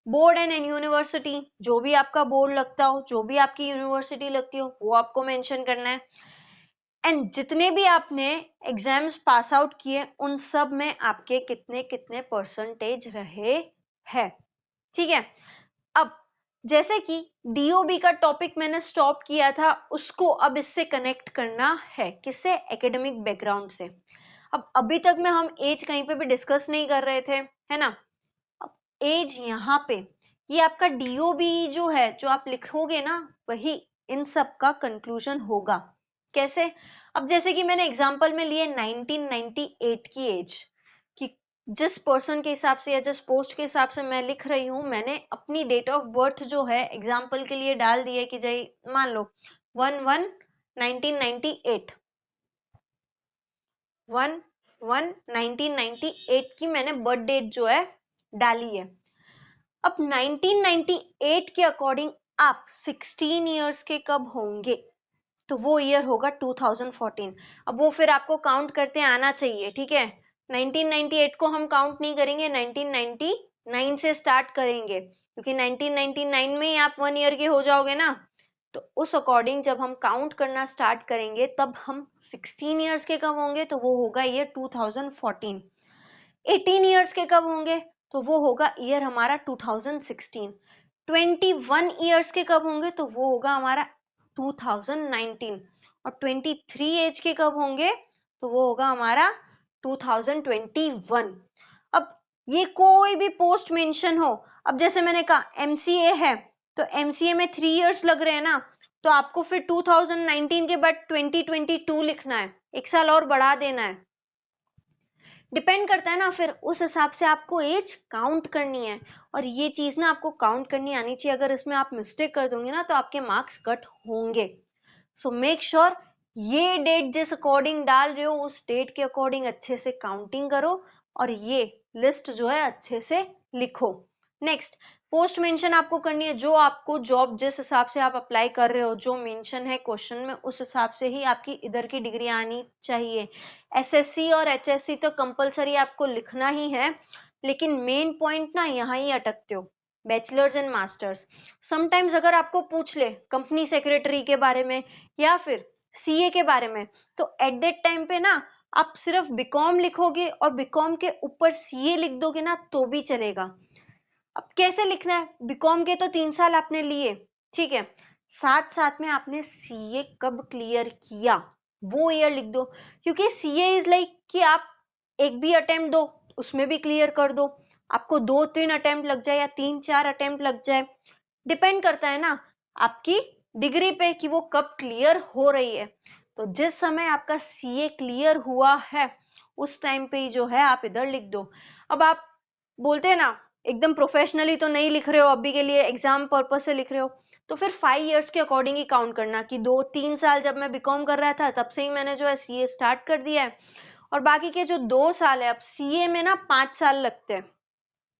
बोर्ड एंड यूनिवर्सिटी, जो भी आपका बोर्ड लगता हो, जो भी आपकी यूनिवर्सिटी लगती हो, वो आपको मेंशन करना है। एंड जितने भी आपने एग्जाम्स पास आउट किए उन सब में आपके कितने कितने परसेंटेज रहे हैं, ठीक है। अब जैसे कि डीओबी का टॉपिक मैंने स्टॉप किया था, उसको अब इससे कनेक्ट करना है, किससे, एकेडमिक बैकग्राउंड से। अब अभी तक में हम एज कहीं पे भी डिस्कस नहीं कर रहे थे, है ना। अब एज यहाँ पे ये आपका डीओबी जो है, जो आप लिखोगे ना, वही इन सब का कंक्लूजन होगा। कैसे? अब जैसे कि मैंने एग्जांपल में लिए 1998 की एज, कि जिस पर्सन के हिसाब से या जिस पोस्ट के हिसाब से मैं लिख रही हूँ, मैंने अपनी डेट ऑफ बर्थ जो है एग्जांपल के लिए डाल दी है कि जाई मान लो 1/1/1998, 1/1/1998 की मैंने बर्थ डेट जो है डाली है। अब 1998 के अकॉर्डिंग आप 16 इयर्स के कब होंगे, तो वो ईयर होगा 2014। अब वो फिर आपको काउंट करते आना चाहिए, ठीक है। 1998 को हम काउंट नहीं करेंगे, 1999 से स्टार्ट करेंगे, क्योंकि 1999 में ही आप 1 ईयर के हो जाओगे ना। तो उस अकॉर्डिंग जब हम काउंट करना स्टार्ट करेंगे तब हम 16 इयर्स के कब होंगे, तो वो होगा ईयर 2014। 18 इयर्स के कब होंगे, तो वो होगा ईयर हमारा 2016। 21 इयर्स के कब होंगे, तो वो होगा हमारा 2019। और 23 एज के कब होंगे, तो वो होगा हमारा 2021। अब ये कोई भी पोस्ट मेंशन हो, अब जैसे मैंने कहा एमसीए है, तो एमसीए में 3 इयर्स लग रहे हैं ना, तो आपको फिर 2019 के बाद 2022 लिखना है, एक साल और बढ़ा देना है। डिपेंड करता है ना, फिर उस हिसाब से आपको एज काउंट करनी है, और ये चीज ना आपको काउंट करनी आनी चाहिए। अगर इसमें आप मिस्टेक कर दोगे ना तो आपके मार्क्स कट होंगे। सो मेक श्योर ये डेट जिस अकॉर्डिंग डाल रहे हो उस डेट के अकॉर्डिंग अच्छे से काउंटिंग करो, और ये लिस्ट जो है अच्छे से लिखो। नेक्स्ट, पोस्ट मेंशन आपको करनी है, जो आपको जॉब जिस हिसाब से आप अप्लाई कर रहे हो, जो मेंशन है क्वेश्चन में, उस हिसाब से ही आपकी इधर की डिग्री आनी चाहिए। एसएससी और एचएससी तो कंपलसरी आपको लिखना ही है, लेकिन मेन पॉइंट ना यहाँ ही अटकते हो, बैचलर्स एंड मास्टर्स। समटाइम्स अगर आपको पूछ ले कंपनी सेक्रेटरी के बारे में या फिर सीए के बारे में, तो एट दैट टाइम पे ना आप सिर्फ बीकॉम लिखोगे और बीकॉम के ऊपर सीए लिख दोगे ना तो भी चलेगा। अब कैसे लिखना है, बीकॉम के तो 3 साल आपने लिए, ठीक है, साथ साथ में आपने सीए कब क्लियर किया वो ईयर लिख दो, क्योंकि सीए इज लाइक कि आप एक भी अटेम्प्ट दो उसमें भी क्लियर कर दो, आपको 2-3 अटेम्प्ट लग जाए या 3-4 अटेम्प्ट लग जाए, डिपेंड करता है ना आपकी डिग्री पे कि वो कब क्लियर हो रही है। तो जिस समय आपका सीए क्लियर हुआ है उस टाइम पे ही जो है आप इधर लिख दो। अब आप बोलते हैं ना एकदम प्रोफेशनली तो नहीं लिख रहे हो, अभी के लिए एग्जाम पर्पज से लिख रहे हो, तो फिर 5 इयर्स के अकॉर्डिंग ही काउंट करना कि 2-3 साल जब मैं बीकॉम कर रहा था तब से ही मैंने जो है सीए स्टार्ट कर दिया है, और बाकी के जो 2 साल है, अब सीए में ना 5 साल लगते हैं,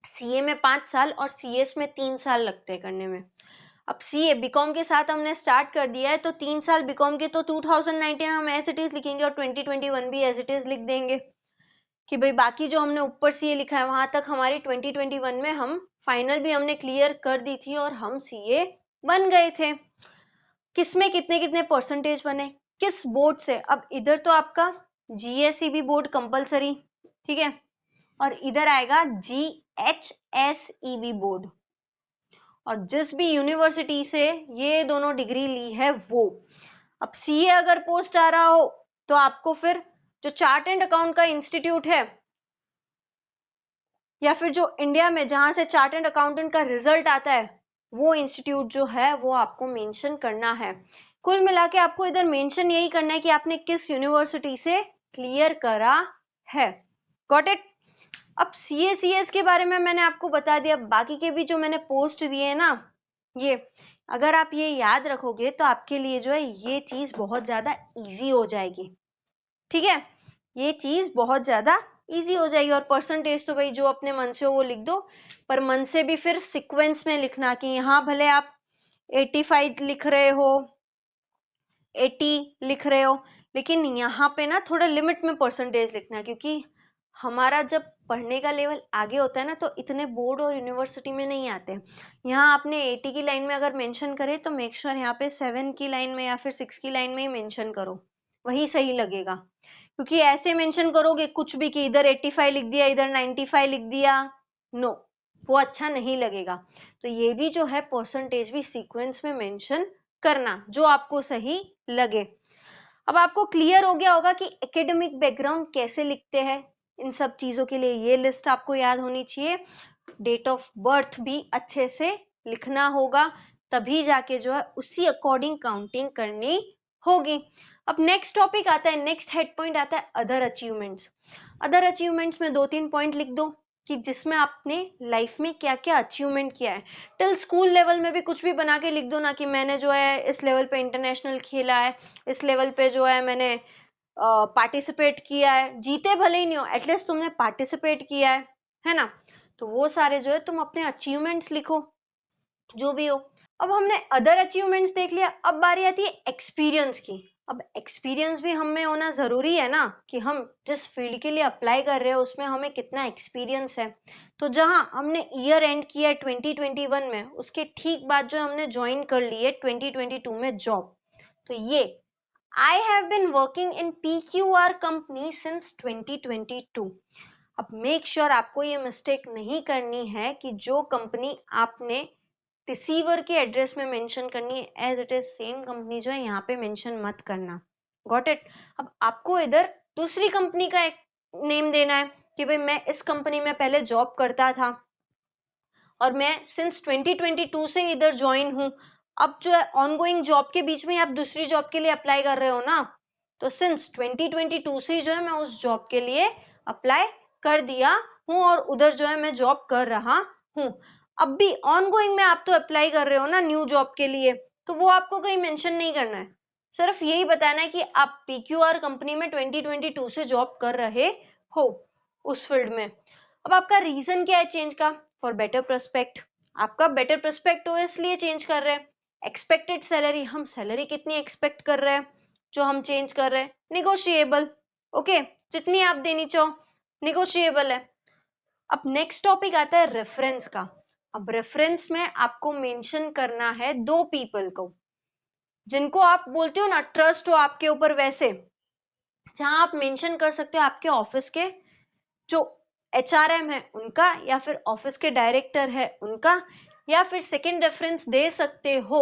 सीए में 5 साल और सीएस में 3 साल लगते हैं करने में। अब सीए बीकॉम के साथ हमने स्टार्ट कर दिया है, तो 3 साल बीकॉम के तो 2019 हम एज इट इज लिखेंगे और 2021 भी एज इट इज लिख देंगे, कि भाई बाकी जो हमने ऊपर सीए लिखा है वहां तक हमारी 2021 में हम फाइनल भी हमने क्लियर कर दी थी और हम सीए बन गए थे। किसमें कितने कितने परसेंटेज बने, किस बोर्ड से, अब इधर तो आपका जीएसईबी बोर्ड कंपलसरी, ठीक है, और इधर आएगा जीएचएसईबी बोर्ड, और जिस भी यूनिवर्सिटी से ये दोनों डिग्री ली है वो। अब सीए अगर पोस्ट आ रहा हो तो आपको फिर जो चार्ट एंड अकाउंट का इंस्टीट्यूट है या फिर जो इंडिया में जहां से चार्ट एंड अकाउंटेंट का रिजल्ट आता है वो इंस्टीट्यूट जो है वो आपको मेंशन करना है। कुल मिला के आपको इधर मेंशन यही करना है कि आपने किस यूनिवर्सिटी से क्लियर करा है। Got it. अब सीएस के बारे में मैंने आपको बता दिया, बाकी के भी जो मैंने पोस्ट दिए हैं ना, ये अगर आप ये याद रखोगे तो आपके लिए जो है ये चीज बहुत ज्यादा इजी हो जाएगी, ठीक है, ये चीज बहुत ज्यादा इजी हो जाएगी। और परसेंटेज तो भाई जो अपने मन से हो वो लिख दो, पर मन से भी फिर सीक्वेंस में लिखना कि यहाँ भले आप 85 लिख रहे हो, 80 लिख रहे हो, लेकिन यहाँ पे ना थोड़ा लिमिट में परसेंटेज लिखना, क्योंकि हमारा जब पढ़ने का लेवल आगे होता है ना तो इतने बोर्ड और यूनिवर्सिटी में नहीं आते। यहाँ आपने 80 की लाइन में अगर मेंशन करे तो मेक श्योर यहाँ पे 7 की लाइन में या फिर 6 की लाइन में ही मेंशन करो, वही सही लगेगा। क्योंकि ऐसे मेंशन करोगे कुछ भी कि इधर 85 लिख दिया इधर 95 लिख दिया, नो, वो अच्छा नहीं लगेगा। तो ये भी जो है परसेंटेज भी सीक्वेंस में मेंशन करना जो आपको सही लगे। अब आपको क्लियर हो गया होगा कि एकेडमिक बैकग्राउंड कैसे लिखते हैं, इन सब चीजों के लिए ये लिस्ट आपको याद होनी चाहिए। डेट ऑफ बर्थ भी अच्छे से लिखना होगा, तभी जाके जो है उसी अकॉर्डिंग काउंटिंग करनी होगी। अब नेक्स्ट टॉपिक आता है, नेक्स्ट हेड पॉइंट आता है अदर अचीवमेंट्स। अदर अचीवमेंट्स में 2-3 पॉइंट लिख दो कि जिसमें आपने लाइफ में क्या क्या अचीवमेंट किया है। टिल स्कूल लेवल में भी कुछ भी बना के लिख दो ना, कि मैंने जो है इस लेवल पे इंटरनेशनल खेला है, इस लेवल पे जो है मैंने पार्टिसिपेट किया है, जीते भले ही नहीं हो, एटलीस्ट तुमने पार्टिसिपेट किया है ना। तो वो सारे जो है तुम अपने अचीवमेंट्स लिखो, जो भी हो। अब हमने अदर अचीवमेंट्स देख लिया, अब बारी आती है एक्सपीरियंस की। अब एक्सपीरियंस भी हम में होना जरूरी है ना, कि हम जिस फील्ड के लिए अप्लाई कर रहे हैं उसमें हमें कितना एक्सपीरियंस है। तो जहां हमने ईयर एंड किया है 2021 में, उसके ठीक बाद जो हमने ज्वाइन कर ली है 2022 में जॉब, तो ये I have been working in PQR company since 2022। अब मेक श्योर आपको ये मिस्टेक नहीं करनी है कि जो कंपनी आपने रिसीवर के एड्रेस में मेंशन करनी है as it is same company जो है यहाँ पे मेंशन मत करना। Got it. अब आपको इधर दूसरी कंपनी का एक नेम देना है कि भाई मैं इस कंपनी में पहले जॉब करता था और मैं सिंस 2022 से इधर ज्वाइन हूँ। अब जो है ऑनगोइंग जॉब के बीच में आप दूसरी जॉब के लिए अप्लाई कर रहे हो ना, तो सिंस 2022 से जो है मैं उस जॉब के लिए अप्लाई कर दिया हूँ और उधर जो है मैं जॉब कर रहा हूँ। अब भी ऑनगोइंग में आप तो अप्लाई कर रहे हो ना न्यू जॉब के लिए, तो वो आपको कहीं मेंशन नहीं करना है, सिर्फ यही बताना है कि आप PQR कंपनी में 2022 से जॉब कर रहे हो उस फील्ड में। अब आपका रीजन क्या है चेंज का? For better prospect. आपका बेटर प्रोस्पेक्ट हो इसलिए चेंज कर रहे हैं। एक्सपेक्टेड सैलरी, हम सैलरी कितनी एक्सपेक्ट कर रहे हैं जो हम चेंज कर रहे हैं, निगोशिएबल। ओके, जितनी आप देनी चाहो निगोशिएबल है। अब नेक्स्ट टॉपिक आता है रेफरेंस का। अब रेफरेंस में आपको मेंशन करना है 2 पीपल को जिनको आप बोलते हो ना ट्रस्ट हो आपके ऊपर, वैसे जहां आप मेंशन कर सकते हो आपके ऑफिस के जो HRM है उनका, या फिर ऑफिस के डायरेक्टर है उनका, या फिर सेकंड रेफरेंस दे सकते हो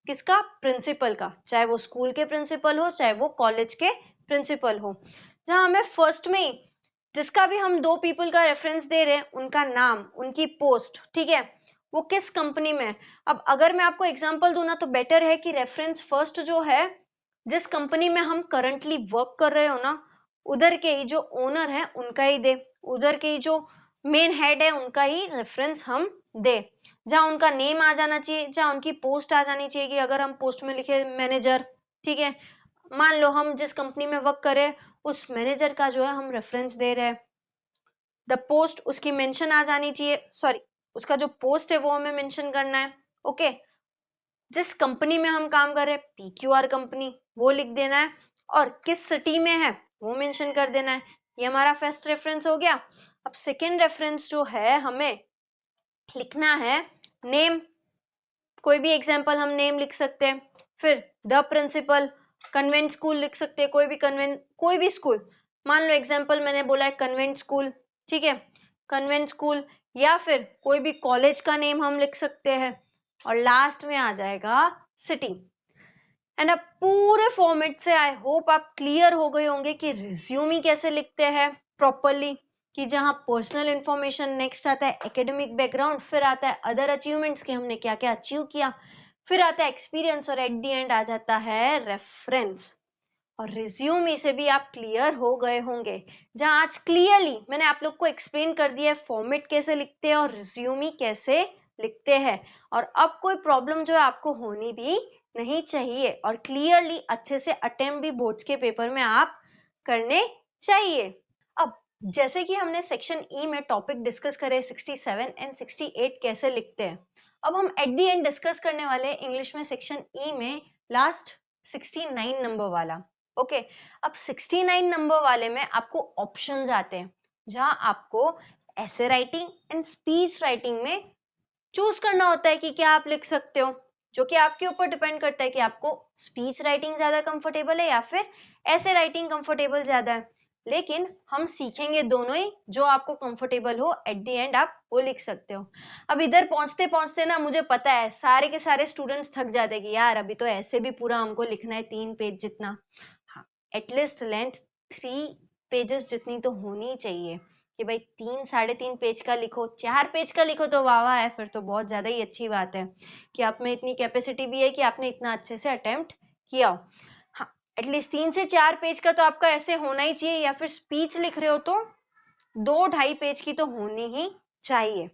किसका? प्रिंसिपल का, चाहे वो स्कूल के प्रिंसिपल हो चाहे वो कॉलेज के प्रिंसिपल हो। जहां हमें फर्स्ट में ही जिसका भी हम 2 पीपल का रेफरेंस दे रहे हैं उनका नाम, उनकी पोस्ट, ठीक है, वो किस कंपनी में। अब अगर मैं आपको एग्जांपल दूं ना तो बेटर है कि रेफरेंस फर्स्ट जो है जिस कंपनी में हम करंटली वर्क कर रहे हो ना उधर के ही जो ओनर है उनका ही दे, उधर के ही जो मेन हेड है उनका ही रेफरेंस हम दे, जहां उनका नेम आ जाना चाहिए, जहां उनकी पोस्ट आ जानी चाहिए। कि अगर हम पोस्ट में लिखे मैनेजर, ठीक है, मान लो हम जिस कंपनी में वर्क करें उस मैनेजर का जो है हम रेफरेंस दे रहे हैं, द पोस्ट उसकी मेंशन आ जानी चाहिए, सॉरी उसका जो पोस्ट है वो हमें मेंशन करना है। ओके, जिस कंपनी में हम काम कर रहे हैं PQR कंपनी वो लिख देना है, और किस सिटी में है वो मेंशन कर देना है। ये हमारा फर्स्ट रेफरेंस हो गया। अब सेकंड रेफरेंस जो है हमें लिखना है नेम, कोई भी एग्जांपल हम नेम लिख सकते हैं, फिर द प्रिंसिपल, कन्वेंट स्कूल लिख सकते हैं, कोई भी स्कूल, मान लो एग्जांपल मैंने बोला है कन्वेंट स्कूल, ठीक है, कन्वेंट स्कूल, या फिर कोई भी कॉलेज का नेम हम लिख सकते हैं, और लास्ट में आ जाएगा सिटी। एंड अब पूरे फॉर्मेट से आई होप आप क्लियर हो गए होंगे कि रिज्यूमी कैसे लिखते हैं प्रॉपरली, कि जहां पर्सनल इंफॉर्मेशन, नेक्स्ट आता है एकेडमिक बैकग्राउंड, फिर आता है अदर अचीवमेंट्स कि हमने क्या क्या अचीव किया, फिर आता है एक्सपीरियंस, और एट द एंड आ जाता है रेफरेंस। और रिज्यूमी से भी आप क्लियर हो गए होंगे, जहां आज क्लियरली मैंने आप लोग को एक्सप्लेन कर दिया है फॉर्मेट कैसे लिखते हैं और रिज्यूमी कैसे लिखते हैं। और अब कोई प्रॉब्लम जो है आपको होनी भी नहीं चाहिए, और क्लियरली अच्छे से अटेम्प्ट भी बोर्ड्स के पेपर में आप करने चाहिए। अब जैसे कि हमने सेक्शन ई में टॉपिक डिस्कस करे 67 एंड 68 कैसे लिखते हैं, अब हम एट द एंड डिस्कस करने वाले इंग्लिश में सेक्शन ई में लास्ट 69 नंबर वाला। ओके, अब 69 नंबर वाले में आपको ऑप्शंस आते हैं, जहां आपको ऐसे राइटिंग एंड स्पीच राइटिंग में चूज करना होता है कि क्या आप लिख सकते हो, जो कि आपके ऊपर डिपेंड करता है कि आपको स्पीच राइटिंग ज्यादा कंफर्टेबल है या फिर ऐसे राइटिंग कंफर्टेबल ज्यादा है। लेकिन हम सीखेंगे दोनों ही, जो आपको कंफर्टेबल हो एट द एंड आप वो लिख सकते हो। अब इधर पहुंचते पहुंचते ना मुझे पता है सारे के सारे स्टूडेंट्स थक जाते हैं कि यार अभी तो ऐसे भी पूरा हमको लिखना है 3 पेज जितना। हाँ, एटलीस्ट लेंथ 3 पेजेस जितनी तो होनी चाहिए, कि भाई 3 साढ़े 3 पेज का लिखो, 4 पेज का लिखो तो वाह वाह है, फिर तो बहुत ज्यादा ही अच्छी बात है कि आप में इतनी कैपेसिटी भी है कि आपने इतना अच्छे से अटेम्प्ट किया हो। हाँ, एटलीस्ट 3 से 4 पेज का तो आपका ऐसे होना ही चाहिए, या फिर स्पीच लिख रहे हो तो 2 ढाई पेज की तो होनी ही चाहिए।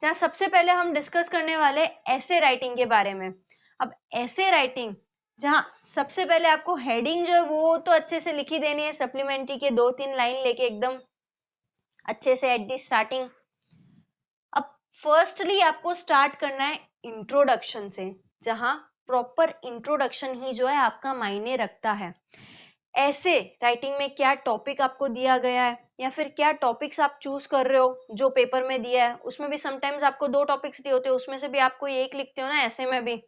जहाँ सबसे पहले हम डिस्कस करने वाले ऐसे राइटिंग के बारे में। अब ऐसे राइटिंग जहाँ सबसे पहले आपको हेडिंग जो है वो तो अच्छे से लिखी देनी है, सप्लीमेंट्री के 2-3 लाइन लेके एकदम अच्छे से एट दी स्टार्टिंग। अब फर्स्टली आपको स्टार्ट करना है इंट्रोडक्शन से, जहाँ प्रॉपर इंट्रोडक्शन ही जो है आपका मायने रखता है। ऐसे राइटिंग में क्या टॉपिक आपको दिया गया है, या फिर क्या टॉपिक्स आप चूज कर रहे हो जो पेपर में दिया है, उसमें भी समटाइम्स आपको 2 टॉपिक्स दिए होते हैं, उसमें से भी आप कोई एक लिखते हो ना ऐसे में भी।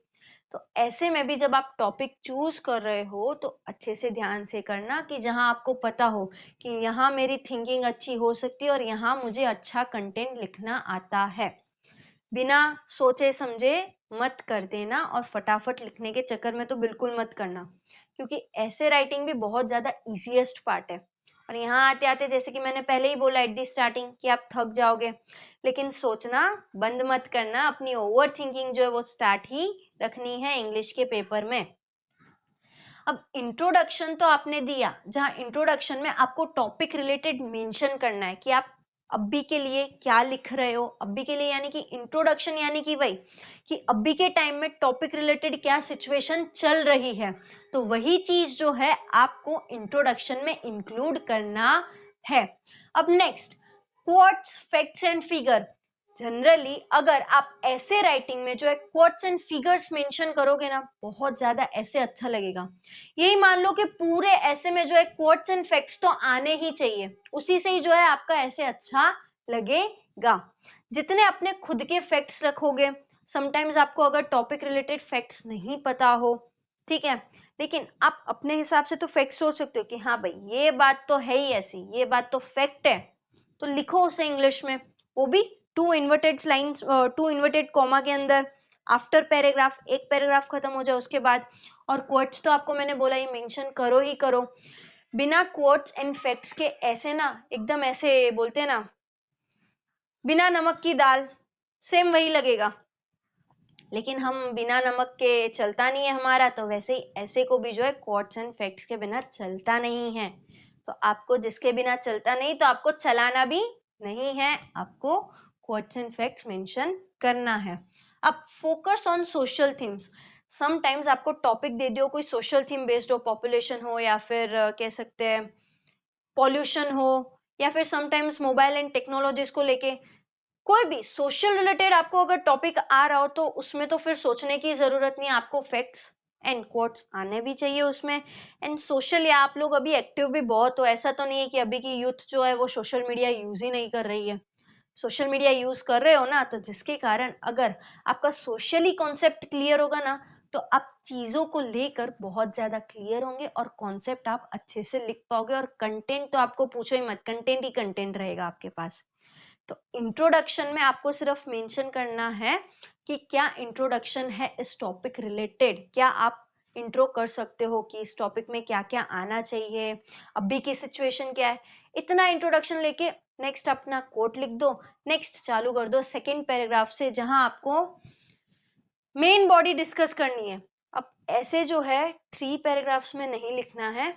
तो ऐसे में भी जब आप टॉपिक चूज कर रहे हो तो अच्छे से ध्यान से करना कि जहां आपको पता हो कि यहाँ मेरी थिंकिंग अच्छी हो सकती है और यहाँ मुझे अच्छा कंटेंट लिखना आता है। बिना सोचे समझे मत कर देना, और फटाफट लिखने के चक्कर में तो बिल्कुल मत करना, क्योंकि ऐसे राइटिंग भी बहुत ज्यादा इजीएस्ट पार्ट है। और यहाँ आते आते जैसे कि मैंने पहले ही बोला एट दी स्टार्टिंग कि आप थक जाओगे, लेकिन सोचना बंद मत करना, अपनी ओवर थिंकिंग जो है वो स्टार्ट ही रखनी है इंग्लिश के पेपर में। अब इंट्रोडक्शन तो आपने दिया, जहां इंट्रोडक्शन में आपको टॉपिक रिलेटेड मेंशन करना है कि आप अभी के लिए क्या लिख रहे हो। अभी के लिए यानी कि इंट्रोडक्शन यानी कि वही कि अभी के टाइम में टॉपिक रिलेटेड क्या सिचुएशन चल रही है, तो वही चीज जो है आपको इंट्रोडक्शन में इंक्लूड करना है। अब next, quotes, facts and figure. Generally अगर आप ऐसे राइटिंग में जो है क्वोट्स एंड फिगर्स मेंशन करोगे ना, बहुत ज्यादा ऐसे अच्छा लगेगा। यही मान लो कि पूरे ऐसे में जो है क्वोट्स एंड फैक्ट्स तो आने ही चाहिए, उसी से ही जो है आपका ऐसे अच्छा लगेगा। जितने अपने खुद के फैक्ट्स रखोगे, समटाइम्स आपको अगर टॉपिक रिलेटेड फैक्ट्स नहीं पता हो, ठीक है, लेकिन आप अपने हिसाब से तो फैक्ट सोच सकते हो कि हाँ भाई ये बात तो है ही ऐसी, ये बात तो फैक्ट है, तो लिखो उसे इंग्लिश में, वो भी 2 इन्वर्टेड लाइंस, 2 इन्वर्टेड कॉमा के अंदर, आफ्टर पैराग्राफ, एक पैराग्राफ खत्म हो जाए उसके बाद। और क्वोट्स तो आपको मैंने बोला ही मेंशन करो ही करो। बिना क्वोट्स एंड फैक्ट्स के ऐसे ना, एकदम ऐसे बोलते हैं ना, बिना नमक की दाल, सेम वही लगेगा। लेकिन हम बिना नमक के चलता नहीं है हमारा, तो वैसे ही ऐसे को भी जो है क्वोट्स एंड फैक्ट्स के बिना चलता नहीं है। तो आपको जिसके बिना चलता नहीं, तो आपको चलाना भी नहीं है, आपको क्वोट्स एंड फैक्ट्स मेंशन करना है। अब focus on social themes. Sometimes आपको टॉपिक दे दियो कोई सोशल थीम बेस्ड हो, पॉपुलेशन हो, या फिर कह सकते हैं पॉल्यूशन हो, या फिर समटाइम्स मोबाइल एंड टेक्नोलॉजीज को लेके कोई भी सोशल रिलेटेड आपको अगर टॉपिक आ रहा हो, तो उसमें तो फिर सोचने की जरूरत नहीं है, आपको फैक्ट्स एंड कोट्स आने भी चाहिए उसमें। एंड सोशल, या आप लोग अभी एक्टिव भी बहुत हो, ऐसा तो नहीं है कि अभी की यूथ जो है वो सोशल मीडिया यूज ही नहीं कर रही है, सोशल मीडिया यूज कर रहे हो ना, तो जिसके कारण अगर आपका सोशली कॉन्सेप्ट क्लियर होगा ना, तो आप चीजों को लेकर बहुत ज्यादा क्लियर होंगे और कॉन्सेप्ट आप अच्छे से लिख पाओगे, और कंटेंट तो आपको पूछो ही मत, कंटेंट ही कंटेंट रहेगा आपके पास। तो इंट्रोडक्शन में आपको सिर्फ मेंशन करना है कि क्या इंट्रोडक्शन है इस टॉपिक रिलेटेड, क्या आप इंट्रो कर सकते हो कि इस टॉपिक में क्या क्या आना चाहिए, अभी की सिचुएशन क्या है, इतना इंट्रोडक्शन लेके नेक्स्ट अपना कोट लिख दो। नेक्स्ट चालू कर दो सेकेंड पैराग्राफ से, जहां आपको मेन बॉडी डिस्कस करनी है। अब ऐसे जो है 3 पैराग्राफ्स में नहीं लिखना है।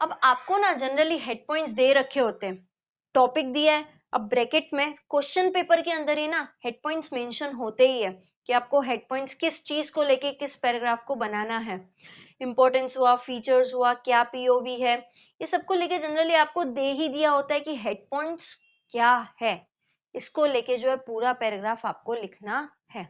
अब आपको ना जनरली हेड पॉइंट्स दे रखे होते हैं, टॉपिक दिया है, अब ब्रैकेट में क्वेश्चन पेपर के अंदर ही ना हेड पॉइंट्स मेंशन होते ही है कि आपको हेड पॉइंट्स किस चीज को लेके किस पैराग्राफ को बनाना है। इंपॉर्टेंस हुआ, फीचर्स हुआ, क्या पीओवी है, ये सबको लेके जनरली आपको दे ही दिया होता है कि हेड पॉइंट्स क्या है, इसको लेके जो है पूरा पैराग्राफ आपको लिखना है।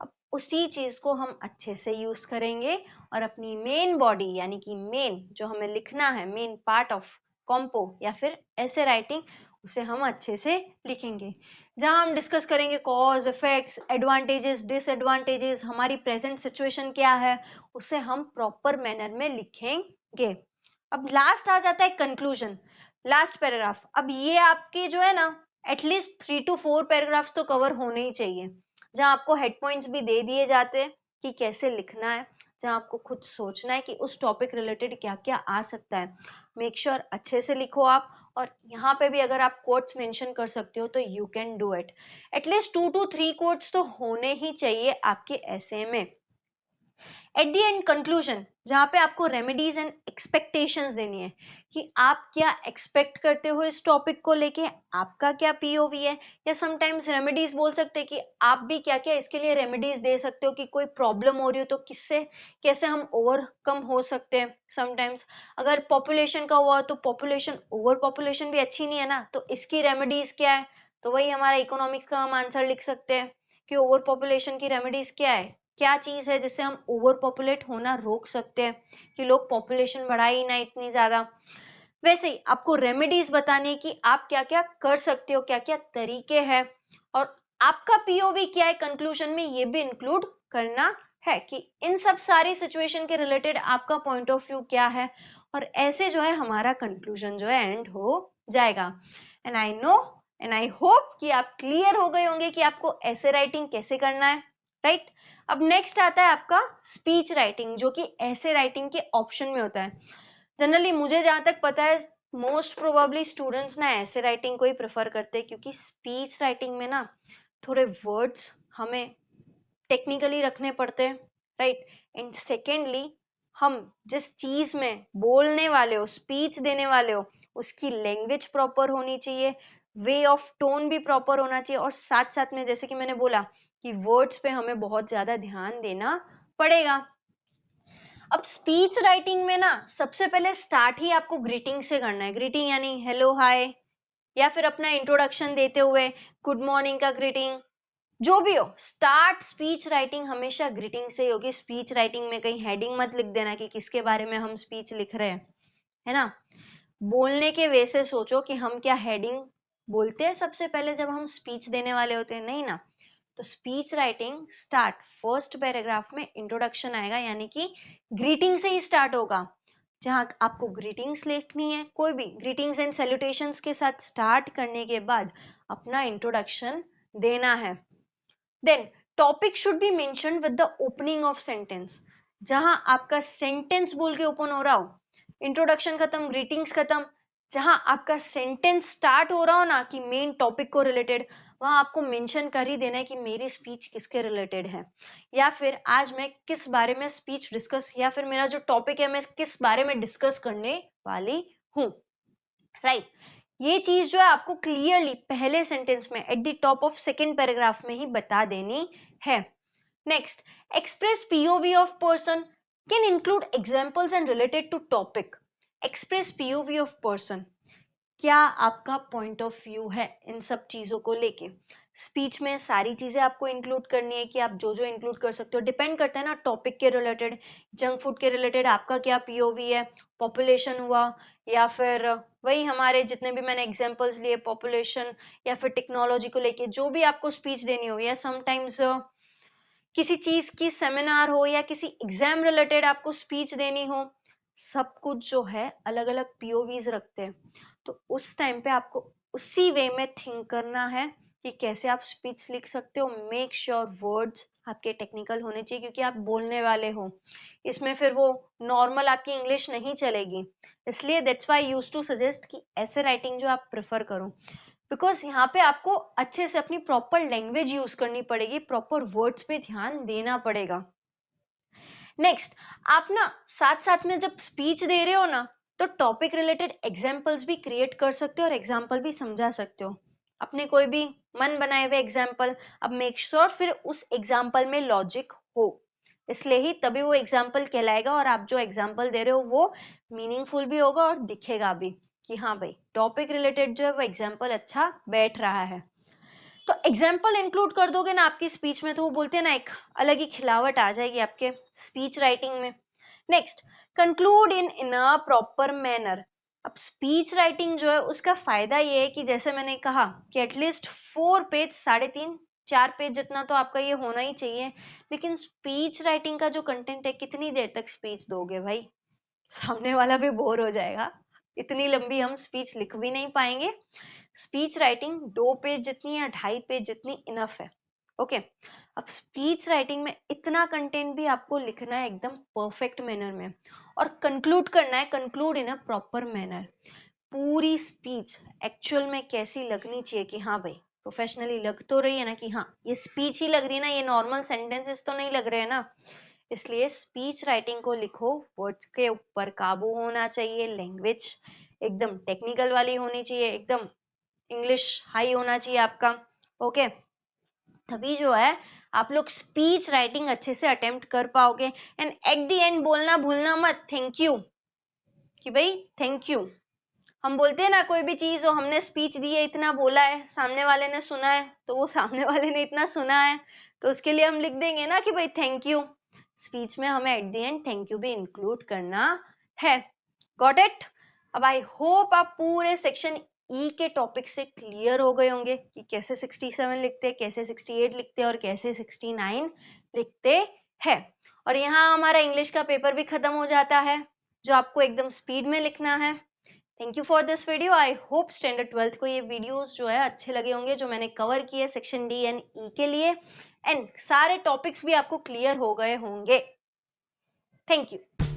अब उसी चीज को हम अच्छे से यूज करेंगे, और अपनी मेन बॉडी यानी कि मेन जो हमें लिखना है, मेन पार्ट ऑफ कॉम्पो या फिर ऐसे राइटिंग, उसे हम अच्छे से लिखेंगे, जहां हम डिस्कस करेंगे कॉज, इफेक्ट्स, एडवांटेजेस, डिसएडवांटेजेस, हमारी प्रेजेंट सिचुएशन क्या है, उसे हम प्रॉपर मैनर में लिखेंगे। अब लास्ट आ जाता है कंक्लूजन, लास्ट पैराग्राफ। अब ये आपके जो है ना एटलीस्ट 3 to 4 पैराग्राफ्स तो कवर होने ही चाहिए, जहां आपको हेड पॉइंट्स भी दे दिए जाते हैं कि कैसे लिखना है, जहां आपको खुद सोचना है कि उस टॉपिक रिलेटेड क्या क्या आ सकता है। मेक श्योर अच्छे से लिखो आप, और यहाँ पे भी अगर आप कोट्स मेंशन कर सकते हो तो you can do it. At least 2 to 3 quotes तो होने ही चाहिए आपके ऐसे में। एट द एंड कंक्लूजन, जहाँ पे आपको रेमेडीज एंड एक्सपेक्टेशंस देनी है कि आप क्या एक्सपेक्ट करते हो इस टॉपिक को लेके, आपका क्या पीओवी है, या समटाइम्स रेमेडीज बोल सकते हैं कि आप भी क्या क्या इसके लिए रेमेडीज दे सकते हो कि कोई प्रॉब्लम हो रही हो तो किससे कैसे हम ओवरकम हो सकते हैं। समटाइम्स अगर पॉपुलेशन का हुआ तो पॉपुलेशन, ओवर पॉपुलेशन भी अच्छी नहीं है ना, तो इसकी रेमेडीज क्या है, तो वही हमारा इकोनॉमिक्स का हम आंसर लिख सकते हैं कि ओवर पॉपुलेशन की रेमेडीज क्या है, क्या चीज है जिससे हम ओवर पॉपुलेट होना रोक सकते हैं कि लोग पॉपुलेशन बढ़ाए ही ना इतनी ज्यादा। वैसे ही आपको रेमेडीज बतानी है कि आप क्या क्या कर सकते हो, क्या क्या तरीके हैं, और आपका पीओवी क्या है कंक्लूजन में, ये भी इंक्लूड करना है कि इन सब सारी सिचुएशन के रिलेटेड आपका पॉइंट ऑफ व्यू क्या है। और ऐसे जो है हमारा कंक्लूजन जो है एंड हो जाएगा। And I know and I hope कि आप क्लियर हो गए होंगे कि आपको ऐसे राइटिंग कैसे करना है, राइट। अब नेक्स्ट आता है आपका स्पीच राइटिंग, जो कि ऐसे राइटिंग के ऑप्शन में होता है। जनरली मुझे जहां तक पता है मोस्ट प्रोबेबली स्टूडेंट्स ना ऐसे राइटिंग को ही प्रेफर करते हैं, क्योंकि स्पीच राइटिंग में ना थोड़े वर्ड्स हमें टेक्निकली रखने पड़ते हैं, राइट। एंड सेकेंडली हम जिस चीज में बोलने वाले हो, स्पीच देने वाले हो, उसकी लैंग्वेज प्रॉपर होनी चाहिए, वे ऑफ टोन भी प्रॉपर होना चाहिए, और साथ साथ में जैसे कि मैंने बोला कि वर्ड्स पे हमें बहुत ज्यादा ध्यान देना पड़ेगा। अब स्पीच राइटिंग में ना सबसे पहले स्टार्ट ही आपको ग्रीटिंग से करना है। ग्रीटिंग यानी हेलो हाय, या फिर अपना इंट्रोडक्शन देते हुए गुड मॉर्निंग का ग्रीटिंग, जो भी हो। स्टार्ट स्पीच राइटिंग हमेशा ग्रीटिंग से ही होगी। स्पीच राइटिंग में कहीं हेडिंग मत लिख देना कि किसके बारे में हम स्पीच लिख रहे हैं, है ना। बोलने के वे से सोचो कि हम क्या हेडिंग बोलते हैं सबसे पहले जब हम स्पीच देने वाले होते हैं, नहीं ना। तो speech writing start first paragraph में इंट्रोडक्शन आएगा, यानी कि ग्रीटिंग से ही स्टार्ट होगा। जहां आपको ग्रीटिंग्स लिखनी है, कोई भी ग्रीटिंग्स एंड सैल्यूटेशंस के साथ स्टार्ट करने के बाद अपना इंट्रोडक्शन देना है। Then topic should be mentioned with the opening of sentence. जहां आपका सेंटेंस बोल के ओपन हो रहा हो, इंट्रोडक्शन खत्म, ग्रीटिंग्स खत्म, जहां आपका सेंटेंस स्टार्ट हो रहा हो ना कि मेन टॉपिक को रिलेटेड, वहां आपको मेंशन कर ही देना है कि मेरी स्पीच किसके रिलेटेड है, या फिर आज मैं किस बारे में स्पीच डिस्कस, या फिर मेरा जो टॉपिक है मैं किस बारे में डिस्कस करने वाली हूँ, राइट। ये चीज जो है आपको क्लियरली पहले सेंटेंस में at the top of second paragraph में ही बता देनी है। Next, express POV of person can include examples and related to topic. Express POV of person, क्या आपका पॉइंट ऑफ व्यू है इन सब चीजों को लेके। स्पीच में सारी चीजें आपको इंक्लूड करनी है कि आप जो जो इंक्लूड कर सकते हो, डिपेंड करता है ना टॉपिक के रिलेटेड। जंक फूड के रिलेटेड आपका क्या पीओवी है, पॉपुलेशन हुआ, या फिर वही हमारे जितने भी मैंने एग्जांपल्स लिए पॉपुलेशन, या फिर टेक्नोलॉजी को लेके जो भी आपको स्पीच देनी हो, या समटाइम्स किसी चीज की सेमिनार हो, या किसी एग्जाम रिलेटेड आपको स्पीच देनी हो, सब कुछ जो है अलग अलग पीओवीज रखते हैं। तो उस टाइम पे आपको उसी वे में थिंक करना है कि कैसे आप स्पीच लिख सकते हो। मेक श्योर वर्ड्स आपके टेक्निकल होने चाहिए, क्योंकि आप बोलने वाले हो, इसमें फिर वो नॉर्मल आपकी इंग्लिश नहीं चलेगी। इसलिए that's why I used to suggest कि ऐसे राइटिंग जो आप प्रेफर करो, बिकॉज यहाँ पे आपको अच्छे से अपनी प्रॉपर लैंग्वेज यूज करनी पड़ेगी, प्रॉपर वर्ड्स पे ध्यान देना पड़ेगा। नेक्स्ट, आप ना साथ साथ में जब स्पीच दे रहे हो ना, तो टॉपिक रिलेटेड एग्जाम्पल्स भी क्रिएट कर सकते हो और एग्जाम्पल भी समझा सकते हो, अपने कोई भी मन बनाए हुए एग्जाम्पल। अब मेक श्योर फिर उस एग्जाम्पल में लॉजिक हो, इसलिए ही तभी वो एग्जाम्पल कहलाएगा, और आप जो एग्जाम्पल दे रहे हो वो मीनिंगफुल भी होगा और दिखेगा भी कि हाँ भाई टॉपिक रिलेटेड जो है वो एग्जाम्पल अच्छा बैठ रहा है। तो एग्जाम्पल इंक्लूड कर दोगे ना आपकी स्पीच में, तो वो बोलते हैं ना एक अलग ही खिलावट आ जाएगी आपके स्पीच राइटिंग में। Next, conclude in a proper manner. अब स्पीच राइटिंग जो है उसका फायदा ये है कि जैसे मैंने कहा कि एटलीस्ट 4 पेज, 3.5 4 पेज जितना तो आपका ये होना ही चाहिए। लेकिन स्पीच राइटिंग का जो कंटेंट है, कितनी देर तक स्पीच दोगे भाई, सामने वाला भी बोर हो जाएगा, इतनी लंबी हम स्पीच लिख भी नहीं पाएंगे। स्पीच राइटिंग 2 पेज जितनी या 2.5 पेज जितनी इनफ है, ओके। अब स्पीच राइटिंग में इतना कंटेंट भी आपको लिखना है एकदम परफेक्ट मैनर में, और कंक्लूड करना है, conclude in a proper manner. पूरी स्पीच एक्चुअल में कैसी लगनी चाहिए कि हाँ भाई प्रोफेशनली लग तो रही है ना, कि हाँ ये स्पीच ही लग रही है ना, ये नॉर्मल सेंटेंसेस तो नहीं लग रहे हैं ना। इसलिए स्पीच राइटिंग को लिखो, वर्ड्स के ऊपर काबू होना चाहिए, लैंग्वेज एकदम टेक्निकल वाली होनी चाहिए, एकदम इंग्लिश हाई होना चाहिए आपका। ओके, तभी जो है आप लोग स्पीच राइटिंग अच्छे से अटेम्प्ट कर पाओगे। एंड एट द एंड बोलना भूलना मत थैंक यू, कि भाई थैंक यू। हम बोलते हैं ना कोई भी चीज हो, हमने स्पीच दी है, इतना बोला है, सामने वाले ने सुना है, तो वो सामने वाले ने इतना सुना है तो उसके लिए हम लिख देंगे ना कि भाई थैंक यू। स्पीच में हमें at the end thank you भी इंक्लूड करना है। Got it? अब आई होप आप पूरे सेक्शन ई के टॉपिक से क्लियर हो गए होंगे कि कैसे 67 लिखते हैं, कैसे 68 लिखते हैं और कैसे 69 लिखते हैं। और यहाँ हमारा इंग्लिश का पेपर भी खत्म हो जाता है, जो आपको एकदम स्पीड में लिखना है। Thank you for this video. I hope standard 12th को ये वीडियोस जो है अच्छे लगे होंगे, जो मैंने कवर किए सेक्शन डी एंड ई के लिए, एंड सारे टॉपिक्स भी आपको क्लियर हो गए होंगे। Thank you.